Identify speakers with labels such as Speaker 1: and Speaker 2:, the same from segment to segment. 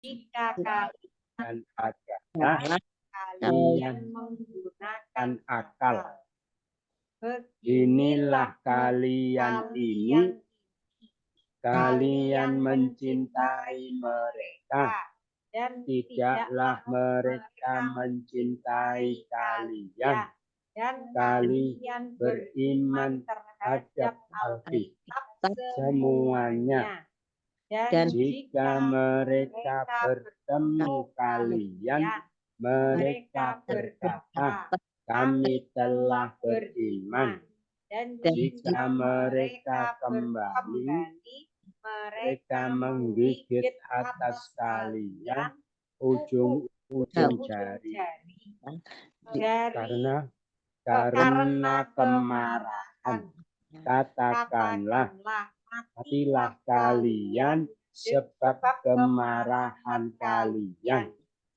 Speaker 1: jika kalian
Speaker 2: adalah
Speaker 1: kalian menggunakan
Speaker 2: akal. Inilah kalian ini, kalian mencintai mereka,
Speaker 1: dan
Speaker 2: tidaklah mereka mencintai kalian.
Speaker 1: dan
Speaker 2: Kalian beriman terhadap Alkitab semuanya.
Speaker 1: dan
Speaker 2: Jika mereka bertemu kalian, mereka berkata, kami telah beriman.
Speaker 1: dan
Speaker 2: Jika mereka kembali, mereka menggigit atas kalian ujung-ujung jari. Karena kemarahan, katakanlah, matilah kalian sebab kemarahan kalian.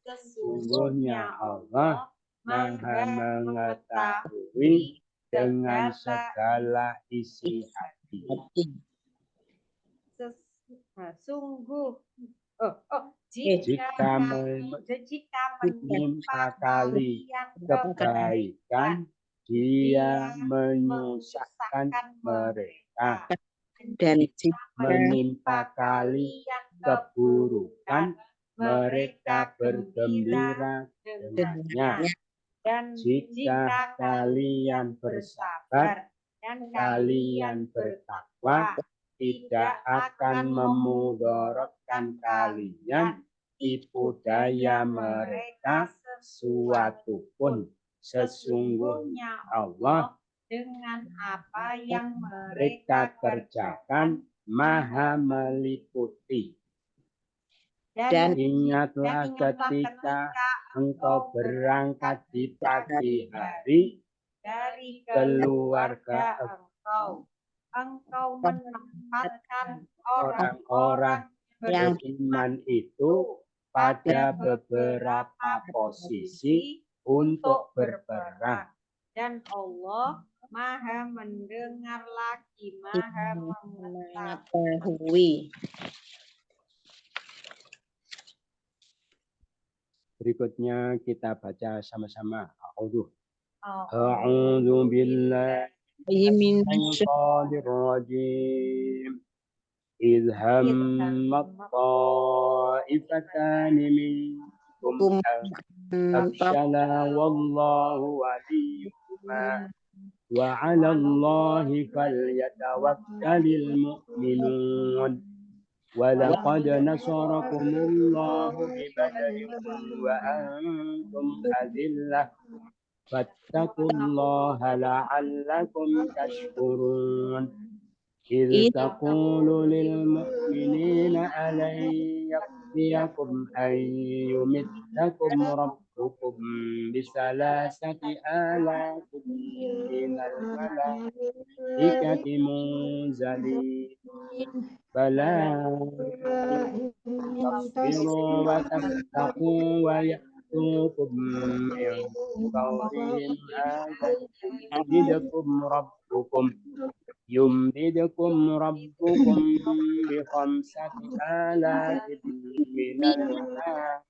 Speaker 2: Sesungguhnya Allah Maha mengetahui dengan segala isi hati. Jika menimpa kalian kebaikan, Dia menyusahkan mereka. Dan jika menimpa kalian keburukan, mereka bergembira dengannya. Dan jika kalian bersabar dan kalian bertakwa, tidak akan memudaratkan kalian tipu daya mereka suatu pun. Sesungguhnya Allah
Speaker 1: dengan apa yang
Speaker 2: mereka kerjakan Maha meliputi. Dan ingatlah ketika engkau berangkat di pagi hari
Speaker 1: dari
Speaker 2: keluarga
Speaker 1: engkau menempatkan
Speaker 2: orang-orang yang beriman itu pada beberapa posisi untuk berperang.
Speaker 1: Dan Allah Maha mendengar lagi Maha mengetahui.
Speaker 2: Berikutnya kita baca sama-sama. A'udzu billahi minasyaitonir rajim. إذ هم الطائفتان منكم أفشلا والله وليهما وعلى الله فليتوكل المؤمنون ولقد نصركم الله ببدر وأنتم أذلة فاتقوا الله لعلكم تشكرون إذ تقول للمؤمنين ألن يكفيكم أن يمدكم ربكم بثلاثة آلاف من الملائكة منزلين بلى تصبروا وتتقوا ويأتوكم من فورهم هذا يمددكم ربكم بخمسة آلاف من الملائكة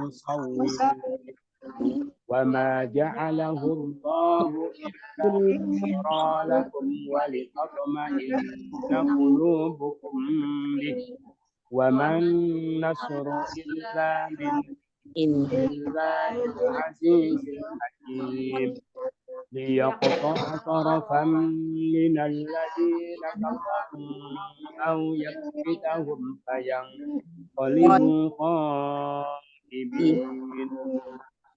Speaker 2: مسومين وما جعله الله إلا بشرى لكم ولتطمئن قلوبكم به وما النصر إلا من عند الله العزيز الحكيم ليقطع طرفا من الذين كفروا أو يكبتهم فينقلبوا خائبين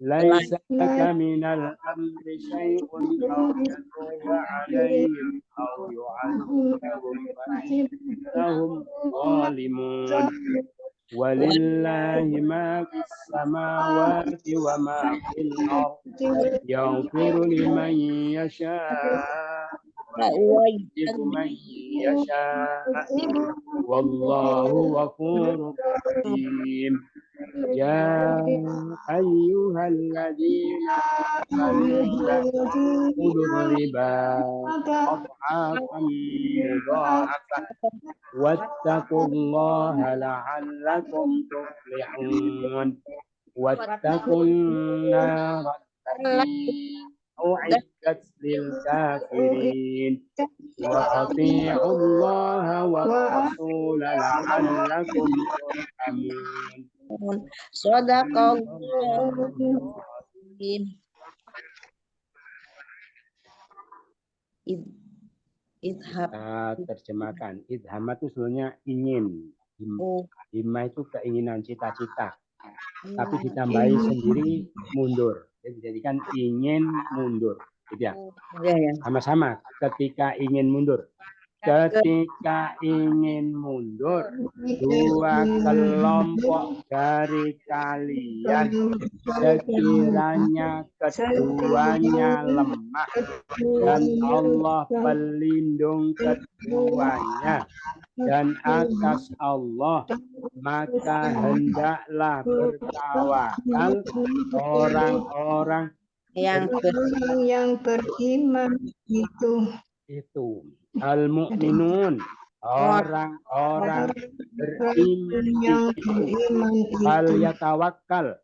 Speaker 2: ليس لك من الأمر شيء أو يتوب عليهم أو يعذبهم فإنهم ظالمون ولله ما في السماوات وما في الأرض يغفر لمن يشاء ويعذب من يشاء والله غفور رحيم يا أيها الذين آمنوا لا تأكلوا الربا أضعافا مضاعفة واتقوا الله لعلكم تفلحون واتقوا النار التي أعدت للكافرين وأطيعوا الله والرسول لعلكم ترحمون
Speaker 3: Sadaqallahul azim. Idhab.
Speaker 2: Terjemahkan. Idhama itu sebenarnya ingin. Hima itu keinginan, cita-cita. Tapi ditambahi sendiri mundur. Jadi dijadikan ingin mundur. Gitu ya. Sama-sama ketika ingin mundur. Ketika ingin mundur, dua kelompok dari kalian sekiranya keduanya lemah dan Allah pelindung keduanya dan atas Allah maka hendaklah bertawakal orang-orang
Speaker 3: yang beriman
Speaker 2: itu al-mu'minun orang-orang beriman fal yatawakkal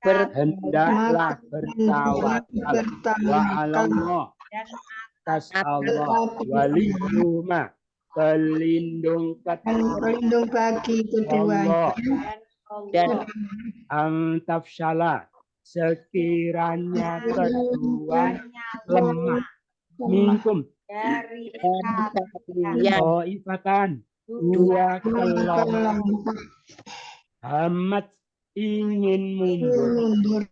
Speaker 2: hendaklah bertawakal wa 'alallah atas Allah waliyuhuma pelindung
Speaker 4: bagi keduanya
Speaker 3: dan
Speaker 2: antafshala sekiranya keduanya lemah minkum
Speaker 1: dari
Speaker 3: kalian
Speaker 2: ifatan dua kelompok amat ingin mundur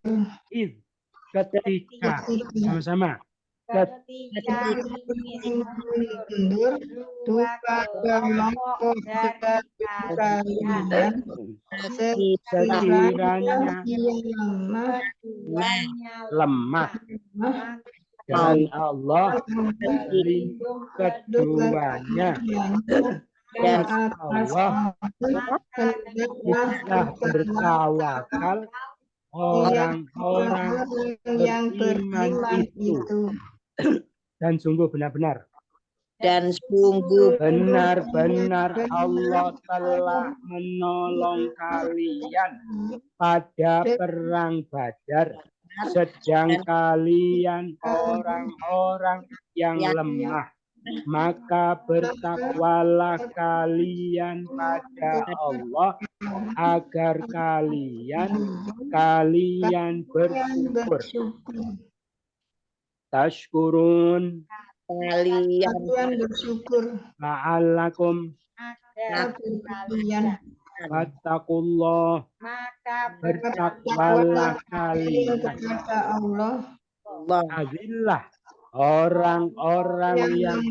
Speaker 2: ketika sama-sama
Speaker 1: ketika ingin mundur dua kelompok dari kalian
Speaker 2: sekiranya lemah dan Allah melindungi keduanya dan Allah telah bertawakal orang-orang
Speaker 4: yang
Speaker 2: beriman itu dan sungguh benar-benar
Speaker 3: dan sungguh
Speaker 2: benar-benar Allah telah menolong kalian pada perang Badar sedang kalian orang-orang yang lemah maka bertakwalah kalian pada Allah agar kalian bersyukur tashkurun
Speaker 3: kalian
Speaker 4: bersyukur
Speaker 2: la'allakum
Speaker 1: agar kalian
Speaker 2: wattaqullah
Speaker 1: maka
Speaker 2: bertakwalah kalian
Speaker 4: kepada Allah
Speaker 2: azillah orang-orang yang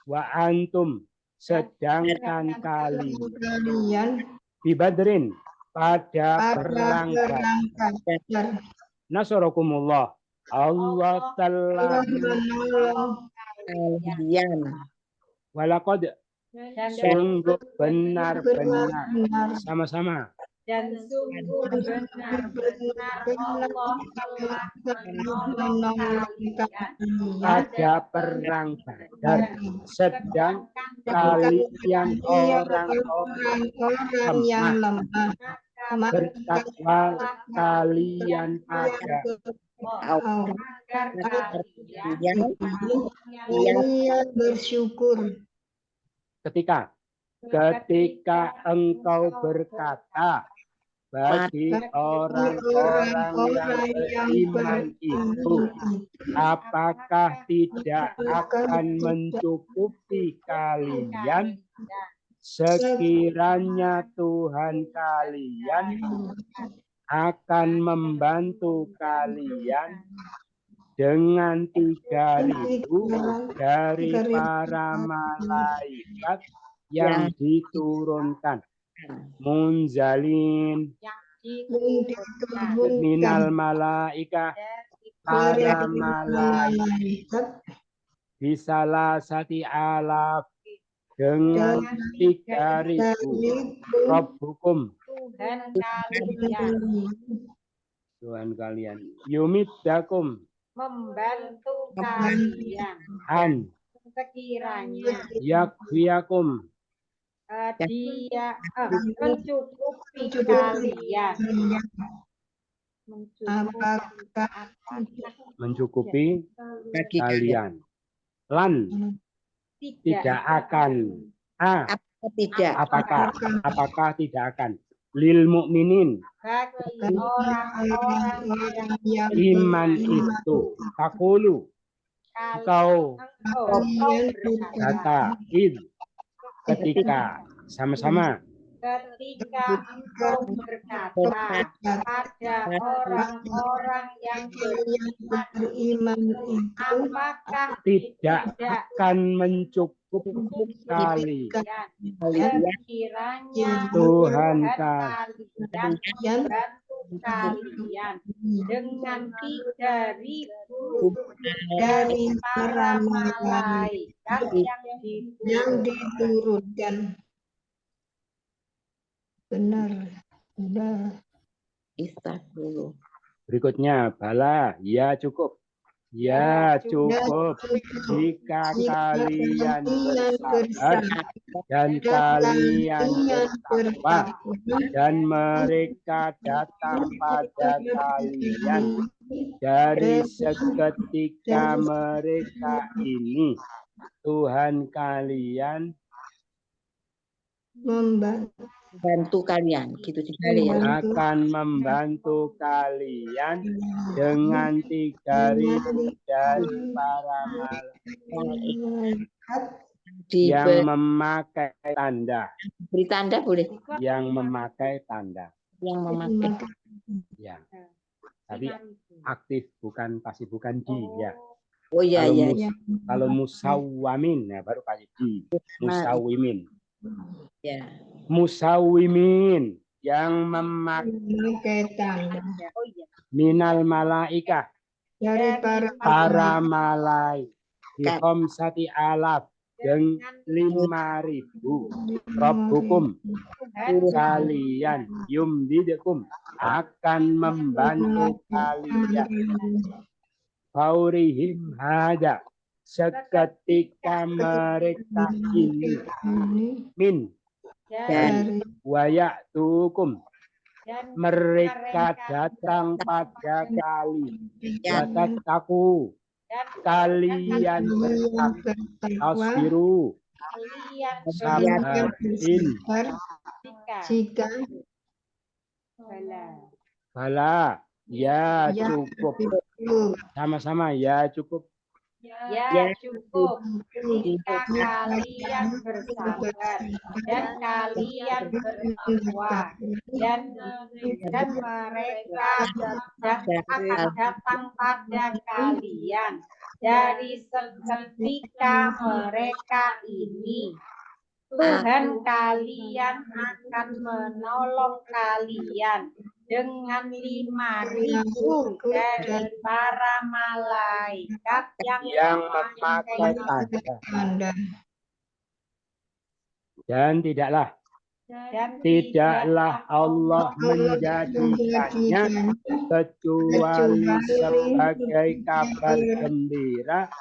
Speaker 2: wa antum sedangkan kalian di Badrin pada perang Badar nasarakumullah Allah telah
Speaker 4: menolong
Speaker 3: kalian
Speaker 2: walaqad sungguh benar-benar sama-sama
Speaker 1: dan sungguh benar-benar Allah telah menolong kalian
Speaker 2: pada perang Badar sedang kalian orang-orang
Speaker 4: yang lemah
Speaker 2: bertakwalah kalian pada
Speaker 1: agar kalian
Speaker 4: bersyukur
Speaker 2: ketika engkau berkata bagi orang-orang yang beriman itu apakah tidak akan mencukupi kalian sekiranya Tuhan kalian akan membantu kalian dengan 3.000 dari para malaikat yang diturunkan munzalin minal malaika para malaikat bisalah sati alaf dengan 3.000 Rabbukum
Speaker 1: Tuhan kalian
Speaker 2: Tuhan kalian. Yumiddakum
Speaker 1: membantu kalian
Speaker 2: an
Speaker 1: sekiranya
Speaker 2: yakfiyakum
Speaker 1: dia mencukupi kalian
Speaker 2: mencukupi
Speaker 3: bagi
Speaker 2: kalian. Lan tidak akan.
Speaker 3: tidak
Speaker 2: Apakah tidak akan. Lil mukminin
Speaker 1: bagi orang-orang yang
Speaker 2: iman itu takulu engkau kata id ketika sama-sama
Speaker 1: ketika engkau berkata pada orang-orang yang
Speaker 4: beriman itu
Speaker 1: apakah
Speaker 2: tidak akan mencukupi kalian
Speaker 1: sekiranya
Speaker 2: Tuhan
Speaker 1: kalian membantu kalian dengan 3.000 dari para malaikat
Speaker 4: yang diturunkan. Benar.
Speaker 3: Istagfirullah.
Speaker 2: berikutnya bala ya cukup jika kalian bersabar dan kalian bertakwa dan mereka datang pada kalian dari seketika mereka ini Tuhan kalian
Speaker 3: Membantu kalian gitu sekali ya.
Speaker 2: akan membantu kalian dengan 3.000 dari para malaikat yang memakai tanda.
Speaker 3: Beri tanda boleh.
Speaker 2: Yang memakai tanda.
Speaker 3: Yang memakai.
Speaker 2: Ya. Tapi aktif bukan pasif bukan di ya.
Speaker 3: Oh iya iya.
Speaker 2: Kalau musawwamin ya baru kasih di. Musawwimin.
Speaker 3: Ya.
Speaker 2: Musawimin yang memakai tanda minal malaikah
Speaker 4: dari
Speaker 2: para malaikat sati alaf dengan 5.000 Rabbukum kalian yumdidukum akan membantu kalian faurihim hada seketika mereka ini min dan wayatukum mereka datang pada kalian taku kalian bertakwa sabarin
Speaker 1: jika
Speaker 2: bala ya cukup sama-sama ya cukup
Speaker 1: ya cukup jika kalian bersabar dan kalian bertakwa dan mereka akan datang pada kalian dari seketika mereka ini Tuhan kalian akan menolong kalian dengan 5.000 dari para malaikat
Speaker 2: yang memakai tanda. Dan tidaklah Allah menjadikannya kecuali sebagai kabar gembira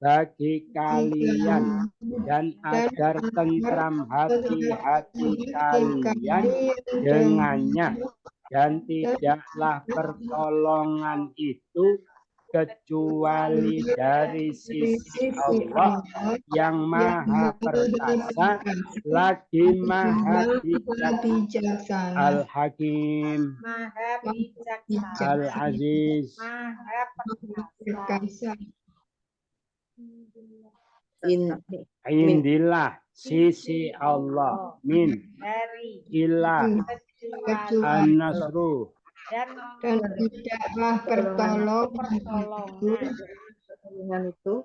Speaker 2: bagi kalian dan agar tentram hati-hati kalian dengannya. Dan tidaklah pertolongan itu kecuali dari sisi Allah yang maha perkasa lagi maha bijaksana Al-Hakim Al-Aziz
Speaker 1: maha perkasa
Speaker 2: Indillah sisi Allah min
Speaker 1: dari
Speaker 2: ilah an-nasru
Speaker 1: dan
Speaker 4: tidaklah pertolongan
Speaker 3: itu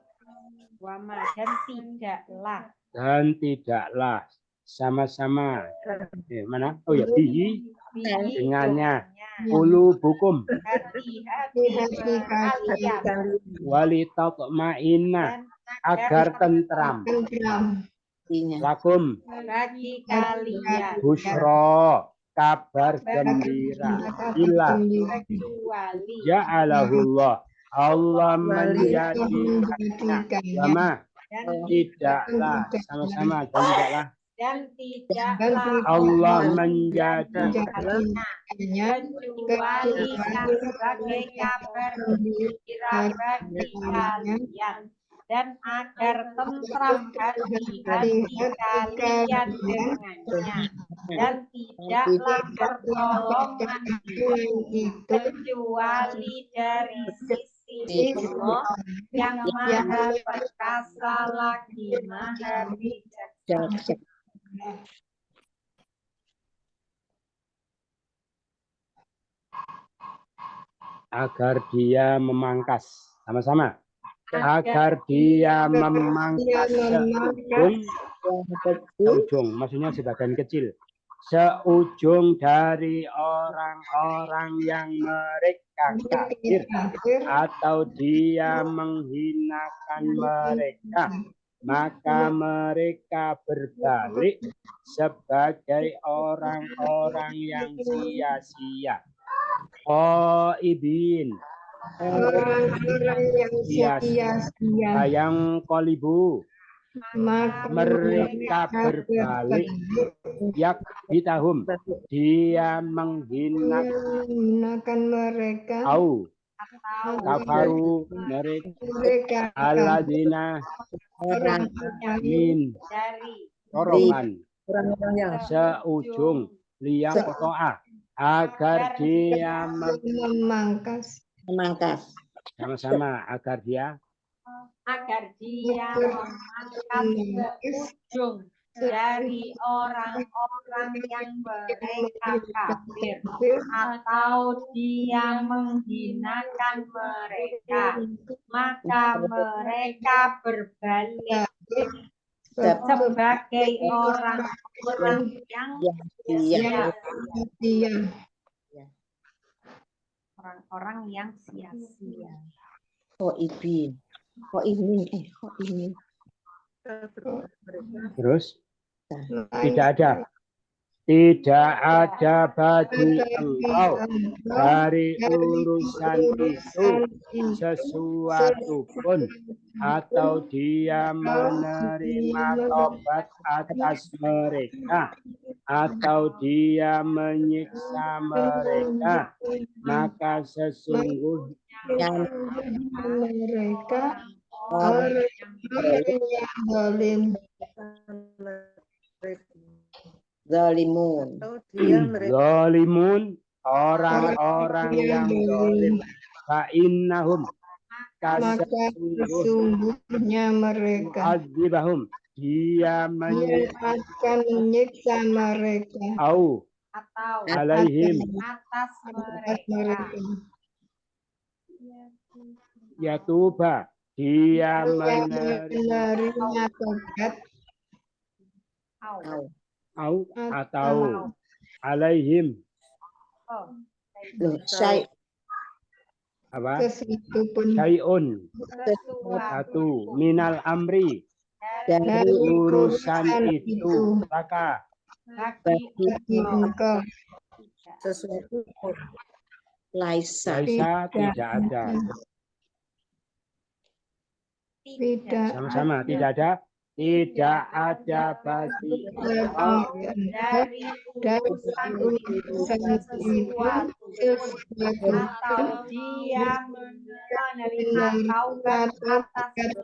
Speaker 1: wama dan
Speaker 2: tidaklah sama-sama mana oh ya bihi dengannya qulubukum
Speaker 1: hati-hati kalian
Speaker 2: wali tatma'inna agar tentram lakum
Speaker 1: bagi kalian
Speaker 2: busyra kabar gembira. Illa
Speaker 1: kecuali
Speaker 2: ja'alahullah. Allah menjadikannya. Wama
Speaker 1: dan
Speaker 2: tidaklah sama-sama dan tidaklah
Speaker 1: tidaklah
Speaker 2: Allah menjadikan
Speaker 1: kecuali sebagai kabar gembira bagi kalian dan agar tentram hati kalian dengannya, dan tidaklah pertolongan itu kecuali dari sisi Allah yang maha perkasa lagi maha bijaksana.
Speaker 2: agar dia memangkas. Sama-sama. Agar dia memangkas seujung, maksudnya sebagian kecil, seujung dari orang-orang yang mereka kafir, atau dia menghinakan mereka, maka mereka berbalik sebagai orang-orang yang sia-sia. Ibin
Speaker 4: orang-orang yang sia-sia,
Speaker 2: yang kolibu,
Speaker 4: maka
Speaker 2: mereka berbalik, yak bitahum, dia
Speaker 4: menghinakan mereka,
Speaker 2: au kafaru, mereka aladina min korokan, seujung liang kotoa, agar dia
Speaker 4: memangkas,
Speaker 2: sama-sama, agar dia
Speaker 1: memangkas seujung dari orang-orang yang mereka kafir, atau dia menghinakan mereka, maka mereka berbalik sebagai orang-orang yang sia-sia. Orang-orang yang sia-sia.
Speaker 2: terus tidak ada bagi engkau dari urusan itu sesuatu pun, atau dia menerima tobat atas mereka, atau dia menyiksa mereka, maka sesungguhnya
Speaker 4: mereka orang-orang yang zalim,
Speaker 2: zalimun, orang-orang yang zalim, fa'innahum,
Speaker 4: maka sesungguhnya mereka
Speaker 2: azibahum, dia
Speaker 4: akan menyiksa mereka,
Speaker 2: au alaihim,
Speaker 1: atas mereka,
Speaker 2: yatuba, dia
Speaker 4: menerima tobat,
Speaker 2: au atau alaihim, apa?
Speaker 4: sesuatu pun
Speaker 2: Syai'un, satu minal amri,
Speaker 4: dari
Speaker 2: urusan itu, maka
Speaker 4: bagi engkau
Speaker 3: sesuatu
Speaker 2: laisa tidak ada.
Speaker 4: tidak
Speaker 2: Sama-sama, tidak ada bagi engkau
Speaker 1: dari urusan itu sesuatu, atau dia menerima taubat atas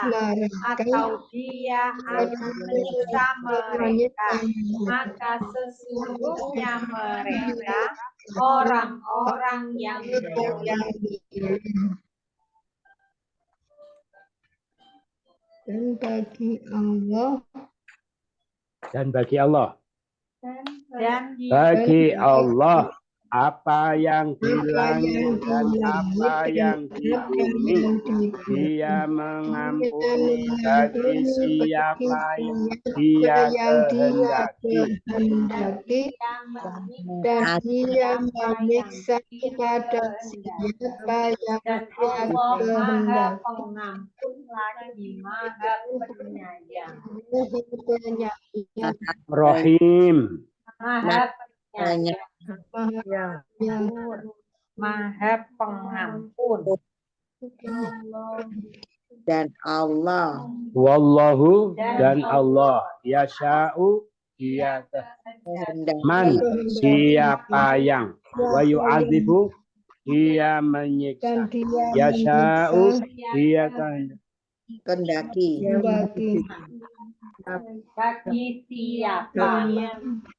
Speaker 1: mereka, atau dia akan menyiksa mereka, maka sesungguhnya mereka orang-orang yang zalim.
Speaker 2: dan bagi Allah
Speaker 1: Dan
Speaker 2: bagi Allah apa yang di langit dan apa yang di bumi, dia mengampuni bagi siapa yang dia kehendaki,
Speaker 4: dan dia menyiksa kepada siapa yang
Speaker 1: dan
Speaker 4: dia
Speaker 1: Allah Maha
Speaker 4: kehendaki.
Speaker 1: Pengampun lagi Maha Penyayang.
Speaker 2: Rohim,
Speaker 1: Maha
Speaker 3: Penyayang
Speaker 4: yang
Speaker 1: Maha Pengampun.
Speaker 3: dan Allah
Speaker 2: Wallahu dan Allah yasha'u dia
Speaker 3: kehendak
Speaker 2: man siapa yang wa yu'adzibu dia
Speaker 4: dan
Speaker 2: menyiksa
Speaker 4: dia
Speaker 2: yasha'u
Speaker 4: menyiksa
Speaker 2: dia
Speaker 3: kendaki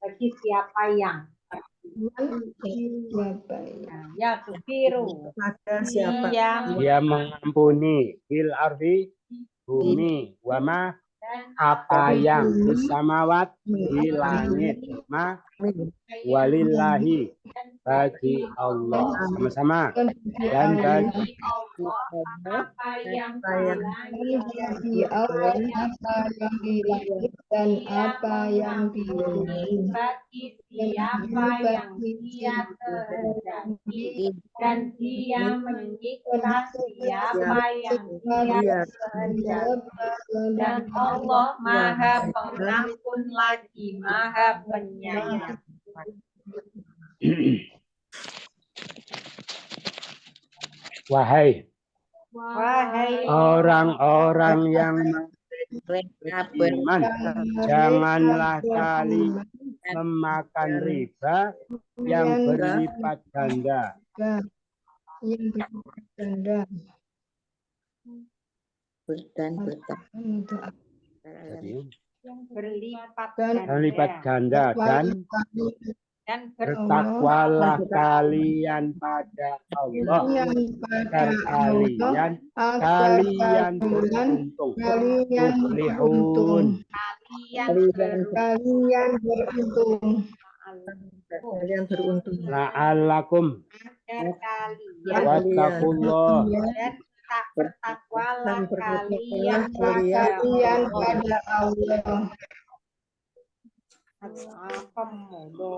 Speaker 1: Bagi siapa yang ya kefiru
Speaker 2: dia mengampuni fil ardi bumi wama apa yang di samawat di langit ma walillahi bagi Allah sama-sama dan bagi
Speaker 1: apa yang
Speaker 4: bagi Allah apa yang di langit dan apa yang di bumi
Speaker 1: bagi siapa yang dia kehendaki dan dia menyiksa siapa yang dia kehendaki dan Allah Maha Pengampun lagi Maha Penyayang.
Speaker 2: wahai orang-orang yang
Speaker 3: mereka
Speaker 2: beriman janganlah kalian memakan riba yang berlipat ganda
Speaker 4: yang berlipat ganda
Speaker 3: dan bertakwa
Speaker 4: untuk
Speaker 2: berlipat ganda dan bertakwalah kalian pada Allah agar kalian beruntung tuflihun
Speaker 4: kalian beruntung
Speaker 2: la'allakum wattaqullah
Speaker 1: Dan bertakwalah kalian
Speaker 4: pada Allah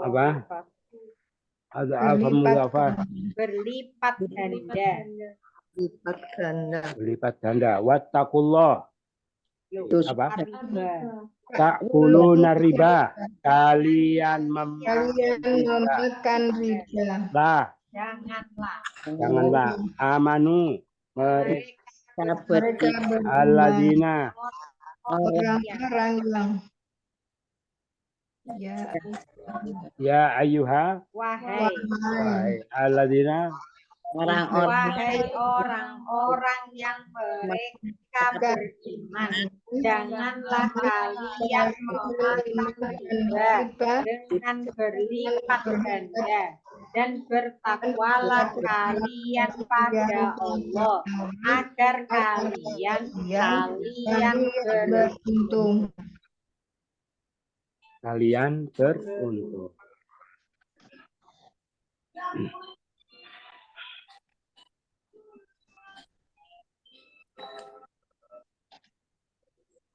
Speaker 2: apa ada apa
Speaker 1: berlipat
Speaker 2: ganda wattaqullah apa
Speaker 1: riba.
Speaker 2: ta'kuluna riba kalian
Speaker 4: memakan riba
Speaker 2: janganlah amanu mereka
Speaker 3: mereka
Speaker 2: alladzina
Speaker 4: orang-orang
Speaker 2: ya ayyuha
Speaker 1: Wahai
Speaker 2: alladzina
Speaker 1: orang-orang yang mereka beriman, janganlah kalian memakan riba dengan berlipat ganda dan bertakwalah kalian pada Allah agar kalian
Speaker 4: beruntung.
Speaker 2: Kalian beruntung.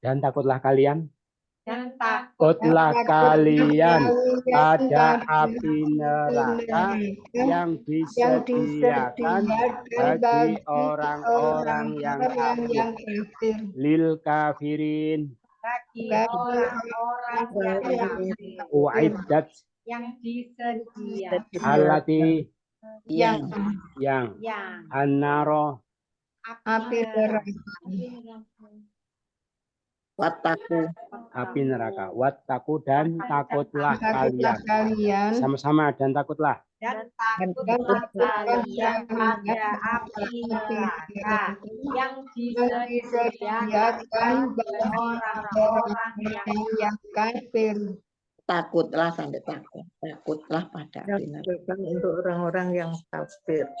Speaker 2: Dan takutlah kalian pada api neraka yang disediakan bagi orang-orang yang kafir. Lil kafirin
Speaker 1: orang-orang
Speaker 2: uiddat
Speaker 1: yang disediakan
Speaker 2: alati
Speaker 3: yang
Speaker 2: annaro
Speaker 4: Api neraka.
Speaker 3: Wattaku
Speaker 2: api neraka. Wattaku dan takutlah kalian. Sama-sama dan takutlah.
Speaker 1: dan takutlah kalian pada api neraka yang disediakan bagi orang-orang yang
Speaker 4: kafir.
Speaker 3: takutlah sampai takutlah pada api neraka
Speaker 5: untuk orang-orang yang kafir.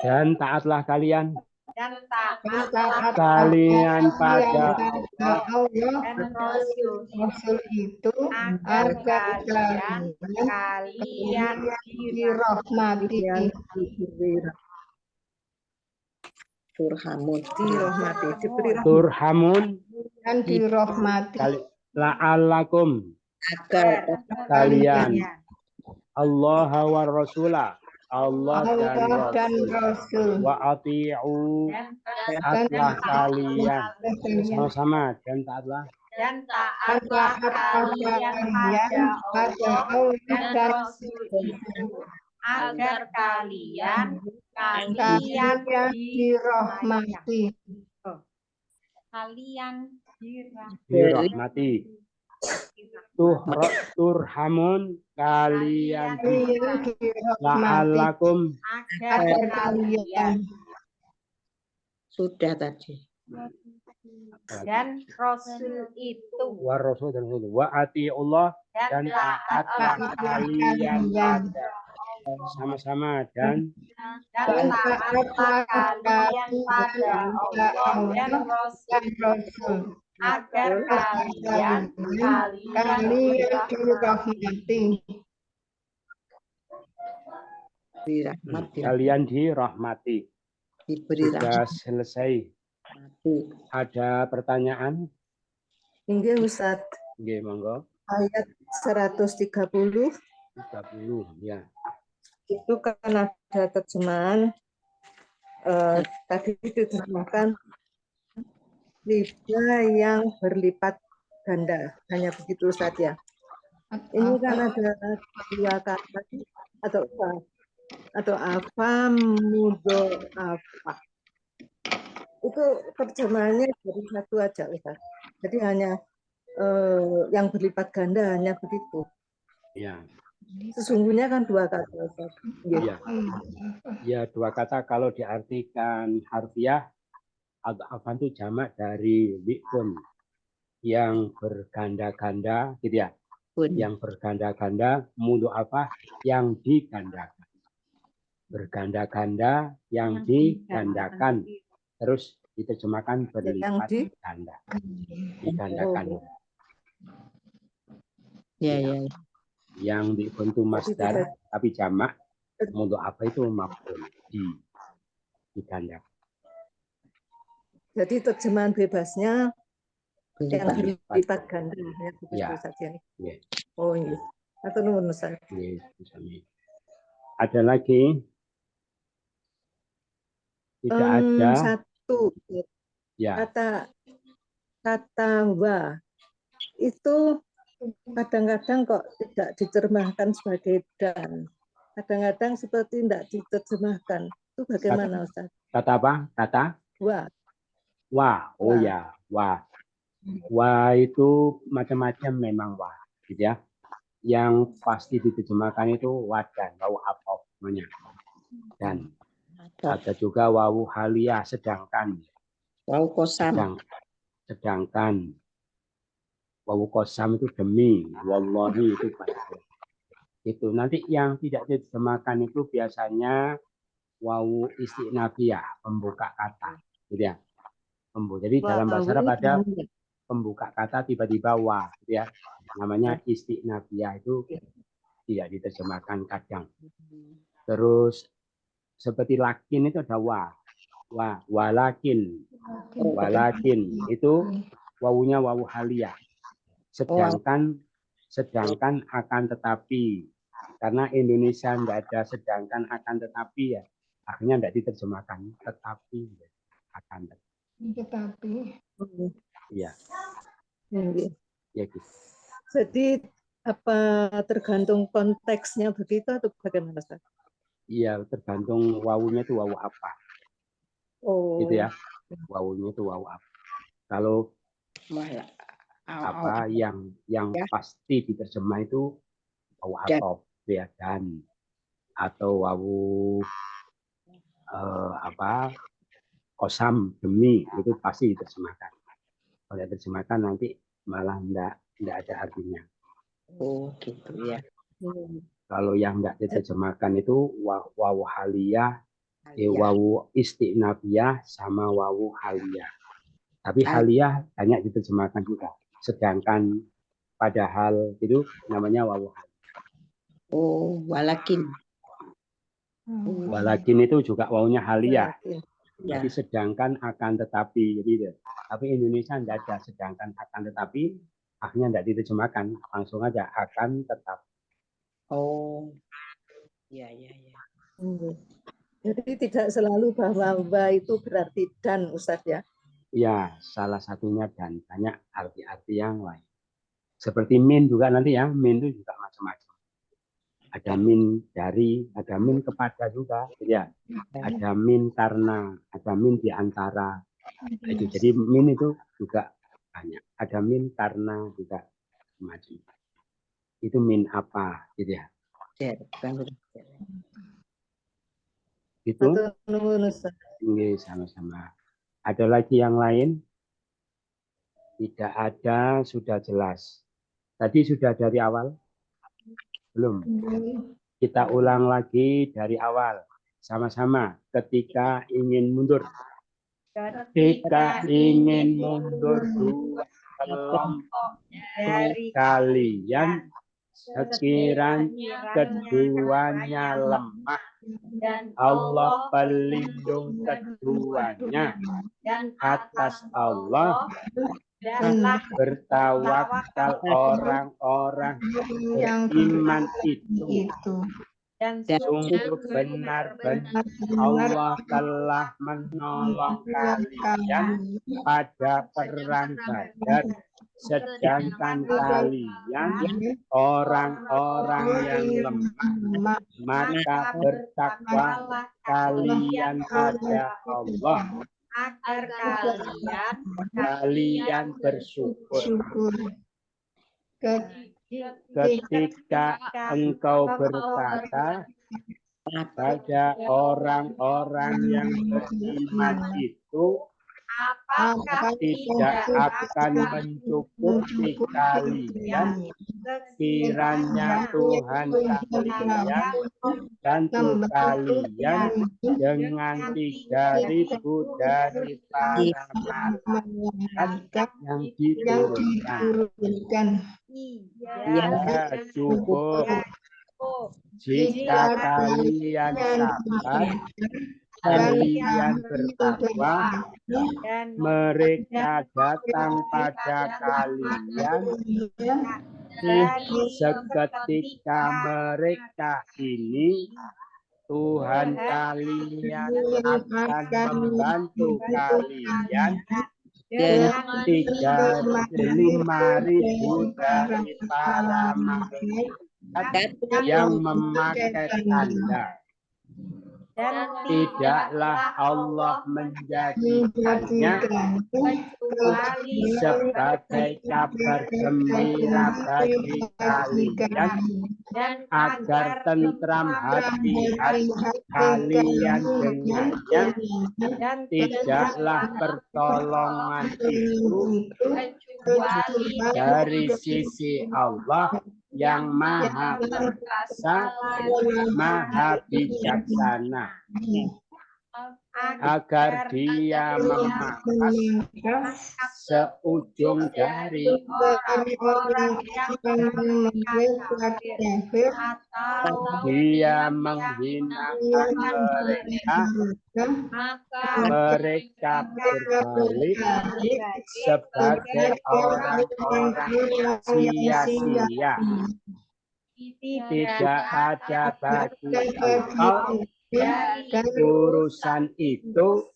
Speaker 2: Dan taatlah kalian
Speaker 1: dan taatlah
Speaker 2: kalian pada
Speaker 4: Allah
Speaker 1: dan Rasul
Speaker 4: itu agar kalian dirahmati.
Speaker 2: turhamun
Speaker 4: Dan dirahmati.
Speaker 2: la'allakum
Speaker 3: agar
Speaker 2: kalian Allah wa rasulah Allah dan Rasul wa ati'u taatlah kalian sama-sama dan taatlah
Speaker 1: dan taatlah kalian pada Allah dan Rasul itu, agar kalian
Speaker 4: dirahmati.
Speaker 1: kalian
Speaker 2: dirahmati. Turhamun kalian la'allakum
Speaker 1: agar kalian
Speaker 3: Sudah tadi.
Speaker 1: dan Rasul itu
Speaker 2: wa rasul dan rasul wa atiullah dan taatlah kalian pada sama-sama dan
Speaker 1: taatlah kalian pada Allah dan Rasul agar kalian
Speaker 4: dirahmati.
Speaker 3: Dirahmati.
Speaker 2: kalian dirahmati.
Speaker 3: Diberi
Speaker 2: Sudah
Speaker 3: rahmat.
Speaker 2: selesai. Ada pertanyaan?
Speaker 5: Inggih Ustaz,
Speaker 2: Nggih, monggo.
Speaker 5: ayat 130
Speaker 2: 30 ya.
Speaker 5: itu kan ada terjemahan tadi diterjemahkan lidah yang berlipat ganda, hanya begitu saja. Ini kan ada dua kata atau apa mudo apa. Itu terjemahannya dari satu aja Ustaz. Jadi hanya yang berlipat ganda hanya begitu.
Speaker 2: Ya.
Speaker 5: Sesungguhnya kan dua kata Ustaz.
Speaker 2: Ya. Ya, dua kata kalau diartikan harfiah adhafan itu jamak dari bi'un yang berganda-ganda gitu ya. Yang berganda-ganda mudu apa yang digandakan. Berganda-ganda yang digandakan. Terus diterjemahkan berlipat ganda. Digandakan.
Speaker 3: Ya, ya.
Speaker 2: Yang dibentuk masdar tapi jamak mudu apa itu maf'ul digandakan.
Speaker 5: Jadi terjemahan bebasnya yang berlipat ganda ya begitu
Speaker 2: Ya.
Speaker 5: saja.
Speaker 2: Ya.
Speaker 5: Oh iya. Atau nuwun Ustaz.
Speaker 2: Ya, ada lagi? Tidak ada.
Speaker 5: Satu.
Speaker 2: Ya.
Speaker 5: Kata wa itu kadang-kadang kok tidak diterjemahkan sebagai dan. Kadang-kadang seperti tidak diterjemahkan. Itu bagaimana Ustaz?
Speaker 2: Kata apa? Kata?
Speaker 5: Wa.
Speaker 2: Wah. Oh ya, wah. Wah itu macam-macam memang wah, gitu ya. Yang pasti diterjemahkan itu wadan, wawu atof namanya. Dan ada juga wawu haliyah sedangkan.
Speaker 3: Wawu kosam.
Speaker 2: Sedangkan wawu kosam itu demi, wallahi itu banyak. Itu nanti yang tidak diterjemahkan itu biasanya wawu istinafiyah, pembuka kata, gitu ya. Jadi dalam bahasa Arab ada pembuka kata tiba-tiba wa, gitu ya. Namanya istinafiyah itu tidak diterjemahkan kadang. Terus seperti lakin itu ada walakin itu wawunya wawu haliyah. Sedangkan akan tetapi, karena Indonesia tidak ada sedangkan akan tetapi ya, akhirnya tidak diterjemahkan tetapi akan
Speaker 4: tetapi.
Speaker 2: Iya. Ya, gitu.
Speaker 5: Jadi apa tergantung konteksnya begitu atau bagaimana Ustaz?
Speaker 2: Iya, tergantung wawunya itu wawu apa.
Speaker 5: Oh.
Speaker 2: Gitu ya. Wawunya itu wawu apa. Kalau apa yang pasti diterjemah itu wawu atof ya, dan atau wawu kosam demi itu pasti diterjemahkan. Kalau diterjemahkan nanti malah enggak ada artinya.
Speaker 3: Oh gitu ya.
Speaker 2: Kalau yang enggak diterjemahkan itu wawu haliyah, wawu istinafiyah sama wawu haliyah. Tapi haliyah banyak diterjemahkan juga. Sedangkan padahal itu namanya wawu haliyah.
Speaker 3: Oh, walakin.
Speaker 2: Walakin itu juga wawunya haliyah. Jadi
Speaker 3: Ya.
Speaker 2: sedangkan akan tetapi. Jadi tapi Indonesia tidak ada sedangkan akan tetapi, akhirnya tidak diterjemahkan, langsung aja akan tetap.
Speaker 3: Oh. Ya.
Speaker 5: Jadi tidak selalu bahwa wa itu berarti dan Ustaz ya.
Speaker 2: Ya, salah satunya dan banyak arti-arti yang lain. Seperti min juga nanti ya, min itu juga macam-macam. Ada min dari, ada min kepada juga, ya. Ada min karena, ada min di antara. Itu jadi min itu juga banyak. Ada min karena juga macam. Itu min apa, gitu ya. Itu. Ini sama-sama. Ada lagi yang lain? Tidak ada, sudah jelas. Tadi sudah dari awal? Belum. Kita ulang lagi dari awal. Sama-sama. Ketika ingin mundur. Ketika ingin mundur dua kelompok dari kalian, sekiranya keduanya lemah, dan Allah pelindung keduanya. Atas Allah dan bertawakal orang-orang yang beriman itu. Dan sungguh benar-benar Allah telah menolong kalian pada perang Badar, sedangkan kalian orang-orang yang lemah, maka bertakwalah kalian pada Allah agar kalian bersyukur. Ketika engkau berkata pada orang-orang yang beriman itu, apakah tidak akan mencukupi kalian kiranya Tuhan kalian bantu kalian dengan 3.000 dari para malaikat yang diturunkan. Ya, cukup. Jika kalian sabar, kalian bertakwa, dan mereka datang pada kalian, seketika mereka ini Tuhan kalian akan membantu kalian dengan 5.000 dari para malaikat yang memakai tanda. Dan tidaklah Allah menjadikannya kecuali sebagai kabar gembira bagi kalian dan agar tentram hati kalian dengannya, dan tidaklah pertolongan itu kecuali dari sisi Allah yang maha perkasa, maha bijaksana, agar dia memangkas seujung dari orang-orang yang mereka kafir, atau dia menghinakan mereka, maka mereka berbalik sebagai orang-orang sia-sia. Tidak ada bagi engkau urusan itu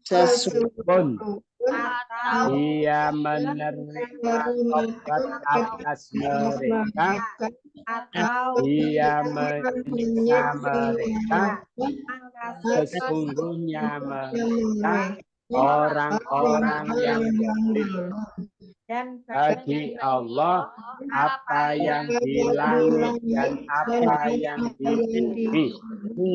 Speaker 2: sesungguhnya dia menerima obat atas mereka, atau dia menyiksa mereka, sesungguhnya mereka orang-orang yang zalim. Dan bagi Allah apa yang di langit dan apa yang di bumi,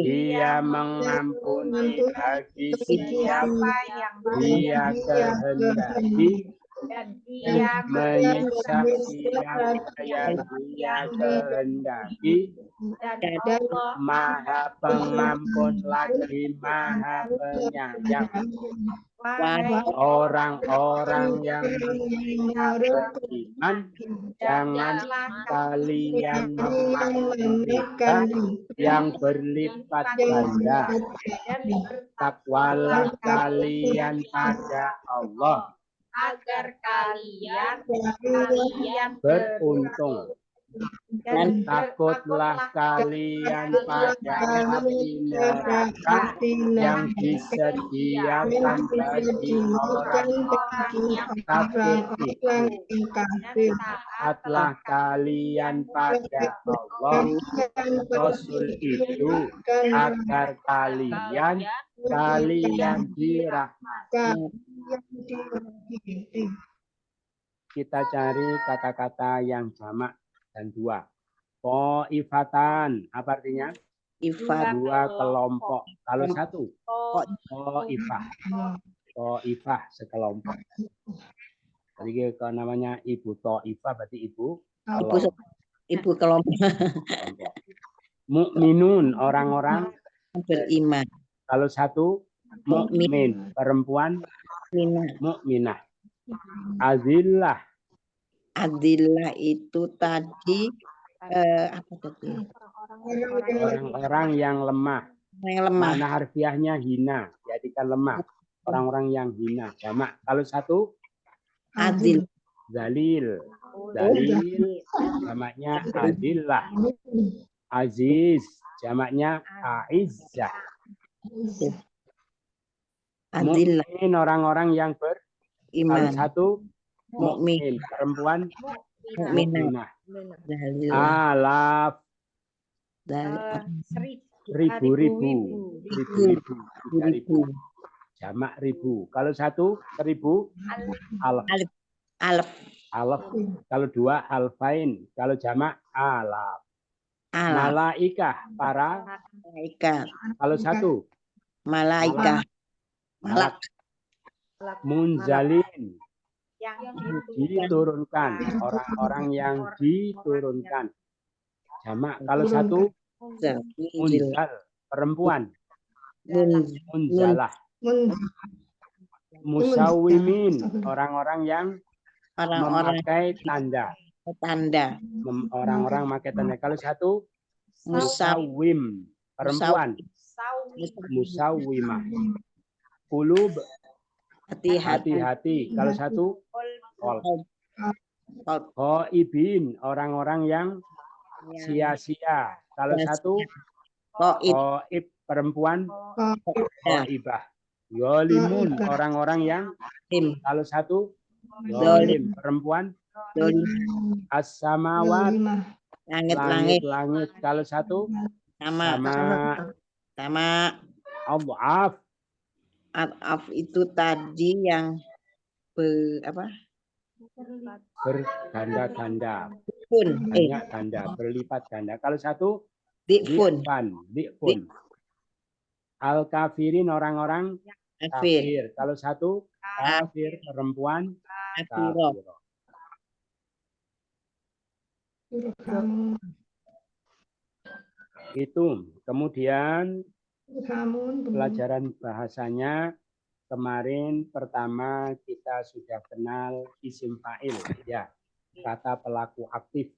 Speaker 2: dia mengampuni bagi siapa yang dia kehendaki, dan dia menyiksa siapa yang dia kehendaki, dan Allah maha pengampun lagi maha penyayang. Orang-orang yang beriman, janganlah kalian memakan yang berlipat ganda. Takwalah kalian pada Allah agar kalian beruntung.
Speaker 1: dan
Speaker 2: takutlah kalian pada api neraka yang disediakan bagi orang-orang yang kafir itu.
Speaker 4: kafir.
Speaker 2: Taatlah kalian pada Allah Rasul itu agar kalian dirahmati. Kita cari kata-kata yang jamak dan dua. Qaifatan, apa artinya?
Speaker 3: Ifat.
Speaker 2: Dua kelompok. Kalau satu, qaifah. Qaifah sekelompok. Jadi kalau namanya ibu Taifah berarti ibu kelompok.
Speaker 3: Ibu kelompok
Speaker 2: Mukminun, orang-orang
Speaker 3: beriman.
Speaker 2: kalau satu, mukmin, perempuan mukminah. Azillah.
Speaker 3: Adillah itu tadi apa tadi?
Speaker 2: Orang-orang yang lemah.
Speaker 3: Yang lemah.
Speaker 2: Mana harfiahnya hina, jadikan lemah. Orang-orang yang hina. Jamak. Kalau satu,
Speaker 3: Adil.
Speaker 2: zalil. Zalil, jamaknya adillah. Aziz, jamaknya aizzah.
Speaker 3: Adillah.
Speaker 2: Mukmin, orang-orang yang Kalau
Speaker 3: Iman.
Speaker 2: satu,
Speaker 3: Mukmin.
Speaker 2: perempuan
Speaker 3: Mukminah.
Speaker 2: mukminah. Alaf, ribu-ribu. Jamak ribu. Kalau satu, 1000. Alaf. Alaf. Kalau dua, alfain. Kalau jamak, alaf. Malaikah, para.
Speaker 3: Malaikat.
Speaker 2: Kalau satu,
Speaker 3: Malaikat. Malak.
Speaker 2: Munzalin,
Speaker 1: yang
Speaker 2: diturunkan. Orang-orang yang diturunkan. Jamak. Kalau satu, munzal, perempuan. Munzalah. Musawimin, orang-orang yang memakai tanda. Orang-orang memakai tanda. Kalau satu, musawim, perempuan. Musawimah. Kulub, hati-hati. Kalau satu, qaibin, orang-orang yang sia-sia. Kalau satu, qaib, perempuan. Qaibah. Yolimun, orang-orang yang. Kalau satu, yolim, perempuan. As-samawat, langit-langit. Kalau satu,
Speaker 3: sama.
Speaker 2: Adhaf.
Speaker 3: Adhaf itu tadi yang
Speaker 2: berganda-ganda.
Speaker 3: Pun.
Speaker 2: Banyak ganda, berlipat ganda. Kalau satu,
Speaker 3: Dikfun.
Speaker 2: Al-kafirin, orang-orang kafir. Kalau satu, kafir, perempuan. Kafir. Itu. Kemudian pelajaran bahasanya kemarin pertama kita sudah kenal isim fa'il, ya, kata pelaku aktif.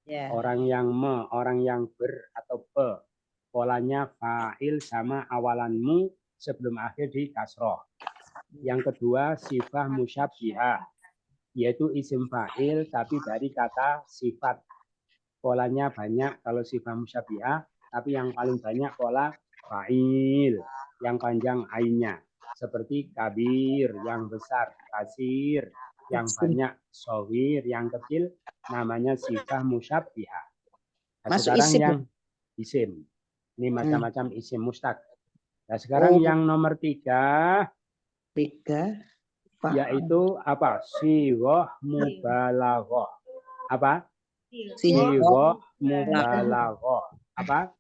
Speaker 2: Orang yang orang yang atau be. Polanya fa'il sama awalanmu sebelum akhir di kasroh. Yang kedua sifat musyabbihah, yaitu isim fa'il tapi dari kata sifat. Polanya banyak kalau sifat musyabbihah, tapi yang paling banyak pola fa'il, yang panjang ainnya. Seperti kabir, yang besar, kasir, yang banyak, shawir, yang kecil, namanya sifat musyabbihah. Nah, sekarang
Speaker 3: isim.
Speaker 2: yang isim. Ini macam-macam isim mustaq. Nah, sekarang yang nomor 3. Yaitu apa? Sighah mubalaghah. Apa? Sighah mubalaghah. Apa?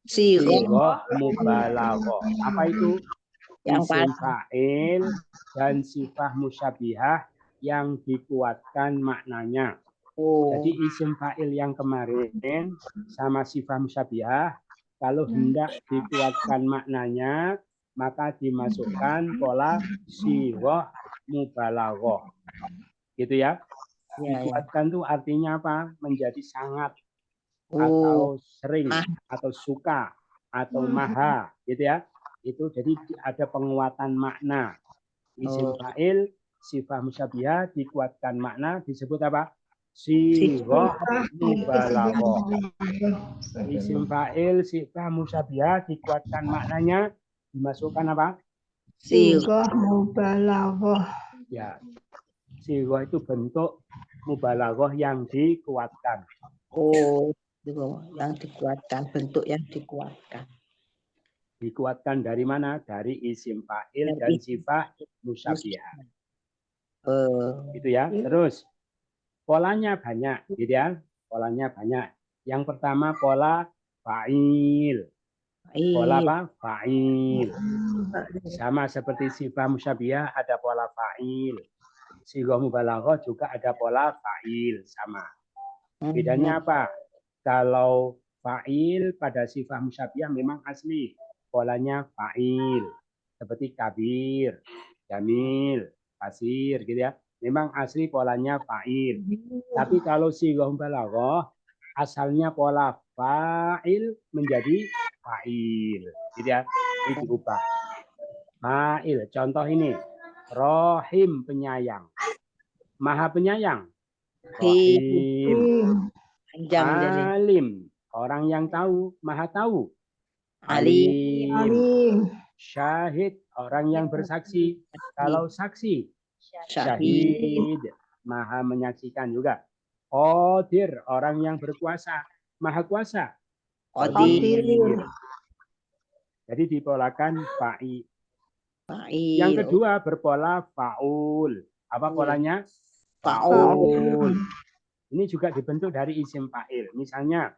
Speaker 2: Sighah mubalaghah. Apa itu? Isim fa'il dan sifat musyabbihah yang dikuatkan maknanya. Jadi isim fa'il yang kemarin sama sifat musyabbihah, kalau hendak dikuatkan maknanya, maka dimasukkan pola sighah mubalaghah. Gitu ya. Dikuatkan itu artinya apa? Menjadi sangat, atau sering, atau suka, atau maha, gitu ya. Itu jadi ada penguatan makna. Isim fa'il, sifat musyabbihah dikuatkan makna disebut apa? Sighah mubalaghah. Isim fa'il sifat musyabbihah dikuatkan maknanya, dimasukkan apa?
Speaker 4: Sighah mubalaghah.
Speaker 2: Ya. Sighah itu bentuk mubalaghah yang dikuatkan.
Speaker 3: Oh, itu yang dikuatkan, bentuk yang dikuatkan.
Speaker 2: Dikuatkan dari mana? Dari isim fa'il dan
Speaker 3: Dari
Speaker 2: sifat musyabbihah. Itu ya.
Speaker 3: Iya.
Speaker 2: Terus polanya banyak, gitu ya. Polanya banyak. Yang pertama pola fa'il. Pola apa? Fa'il. Sama seperti sifat musyabbihah ada pola fa'il. Sighah mubalaghah juga ada pola fa'il, sama. Bedanya apa? Kalau fa'il pada sifat musyabbihah memang asli polanya fa'il. Seperti kabir, jamil, kasir, gitu ya. Memang asli polanya fa'il. Tapi kalau sighah mubalaghah asalnya pola fa'il menjadi fa'il, gitu ya. Ini diubah. Fa'il, contoh ini. Rohim, penyayang. Maha penyayang. Rohim. Alim, orang yang tahu, maha tahu. Alim. Syahid, orang yang bersaksi. Kalau saksi, syahid, maha menyaksikan juga. Qadir, orang yang berkuasa, maha kuasa. Qadir. Jadi dipolakan fa'il. Yang kedua berpola fa'ul. Apa polanya? Fa'ul. Ini juga dibentuk dari isim fa'il. Misalnya,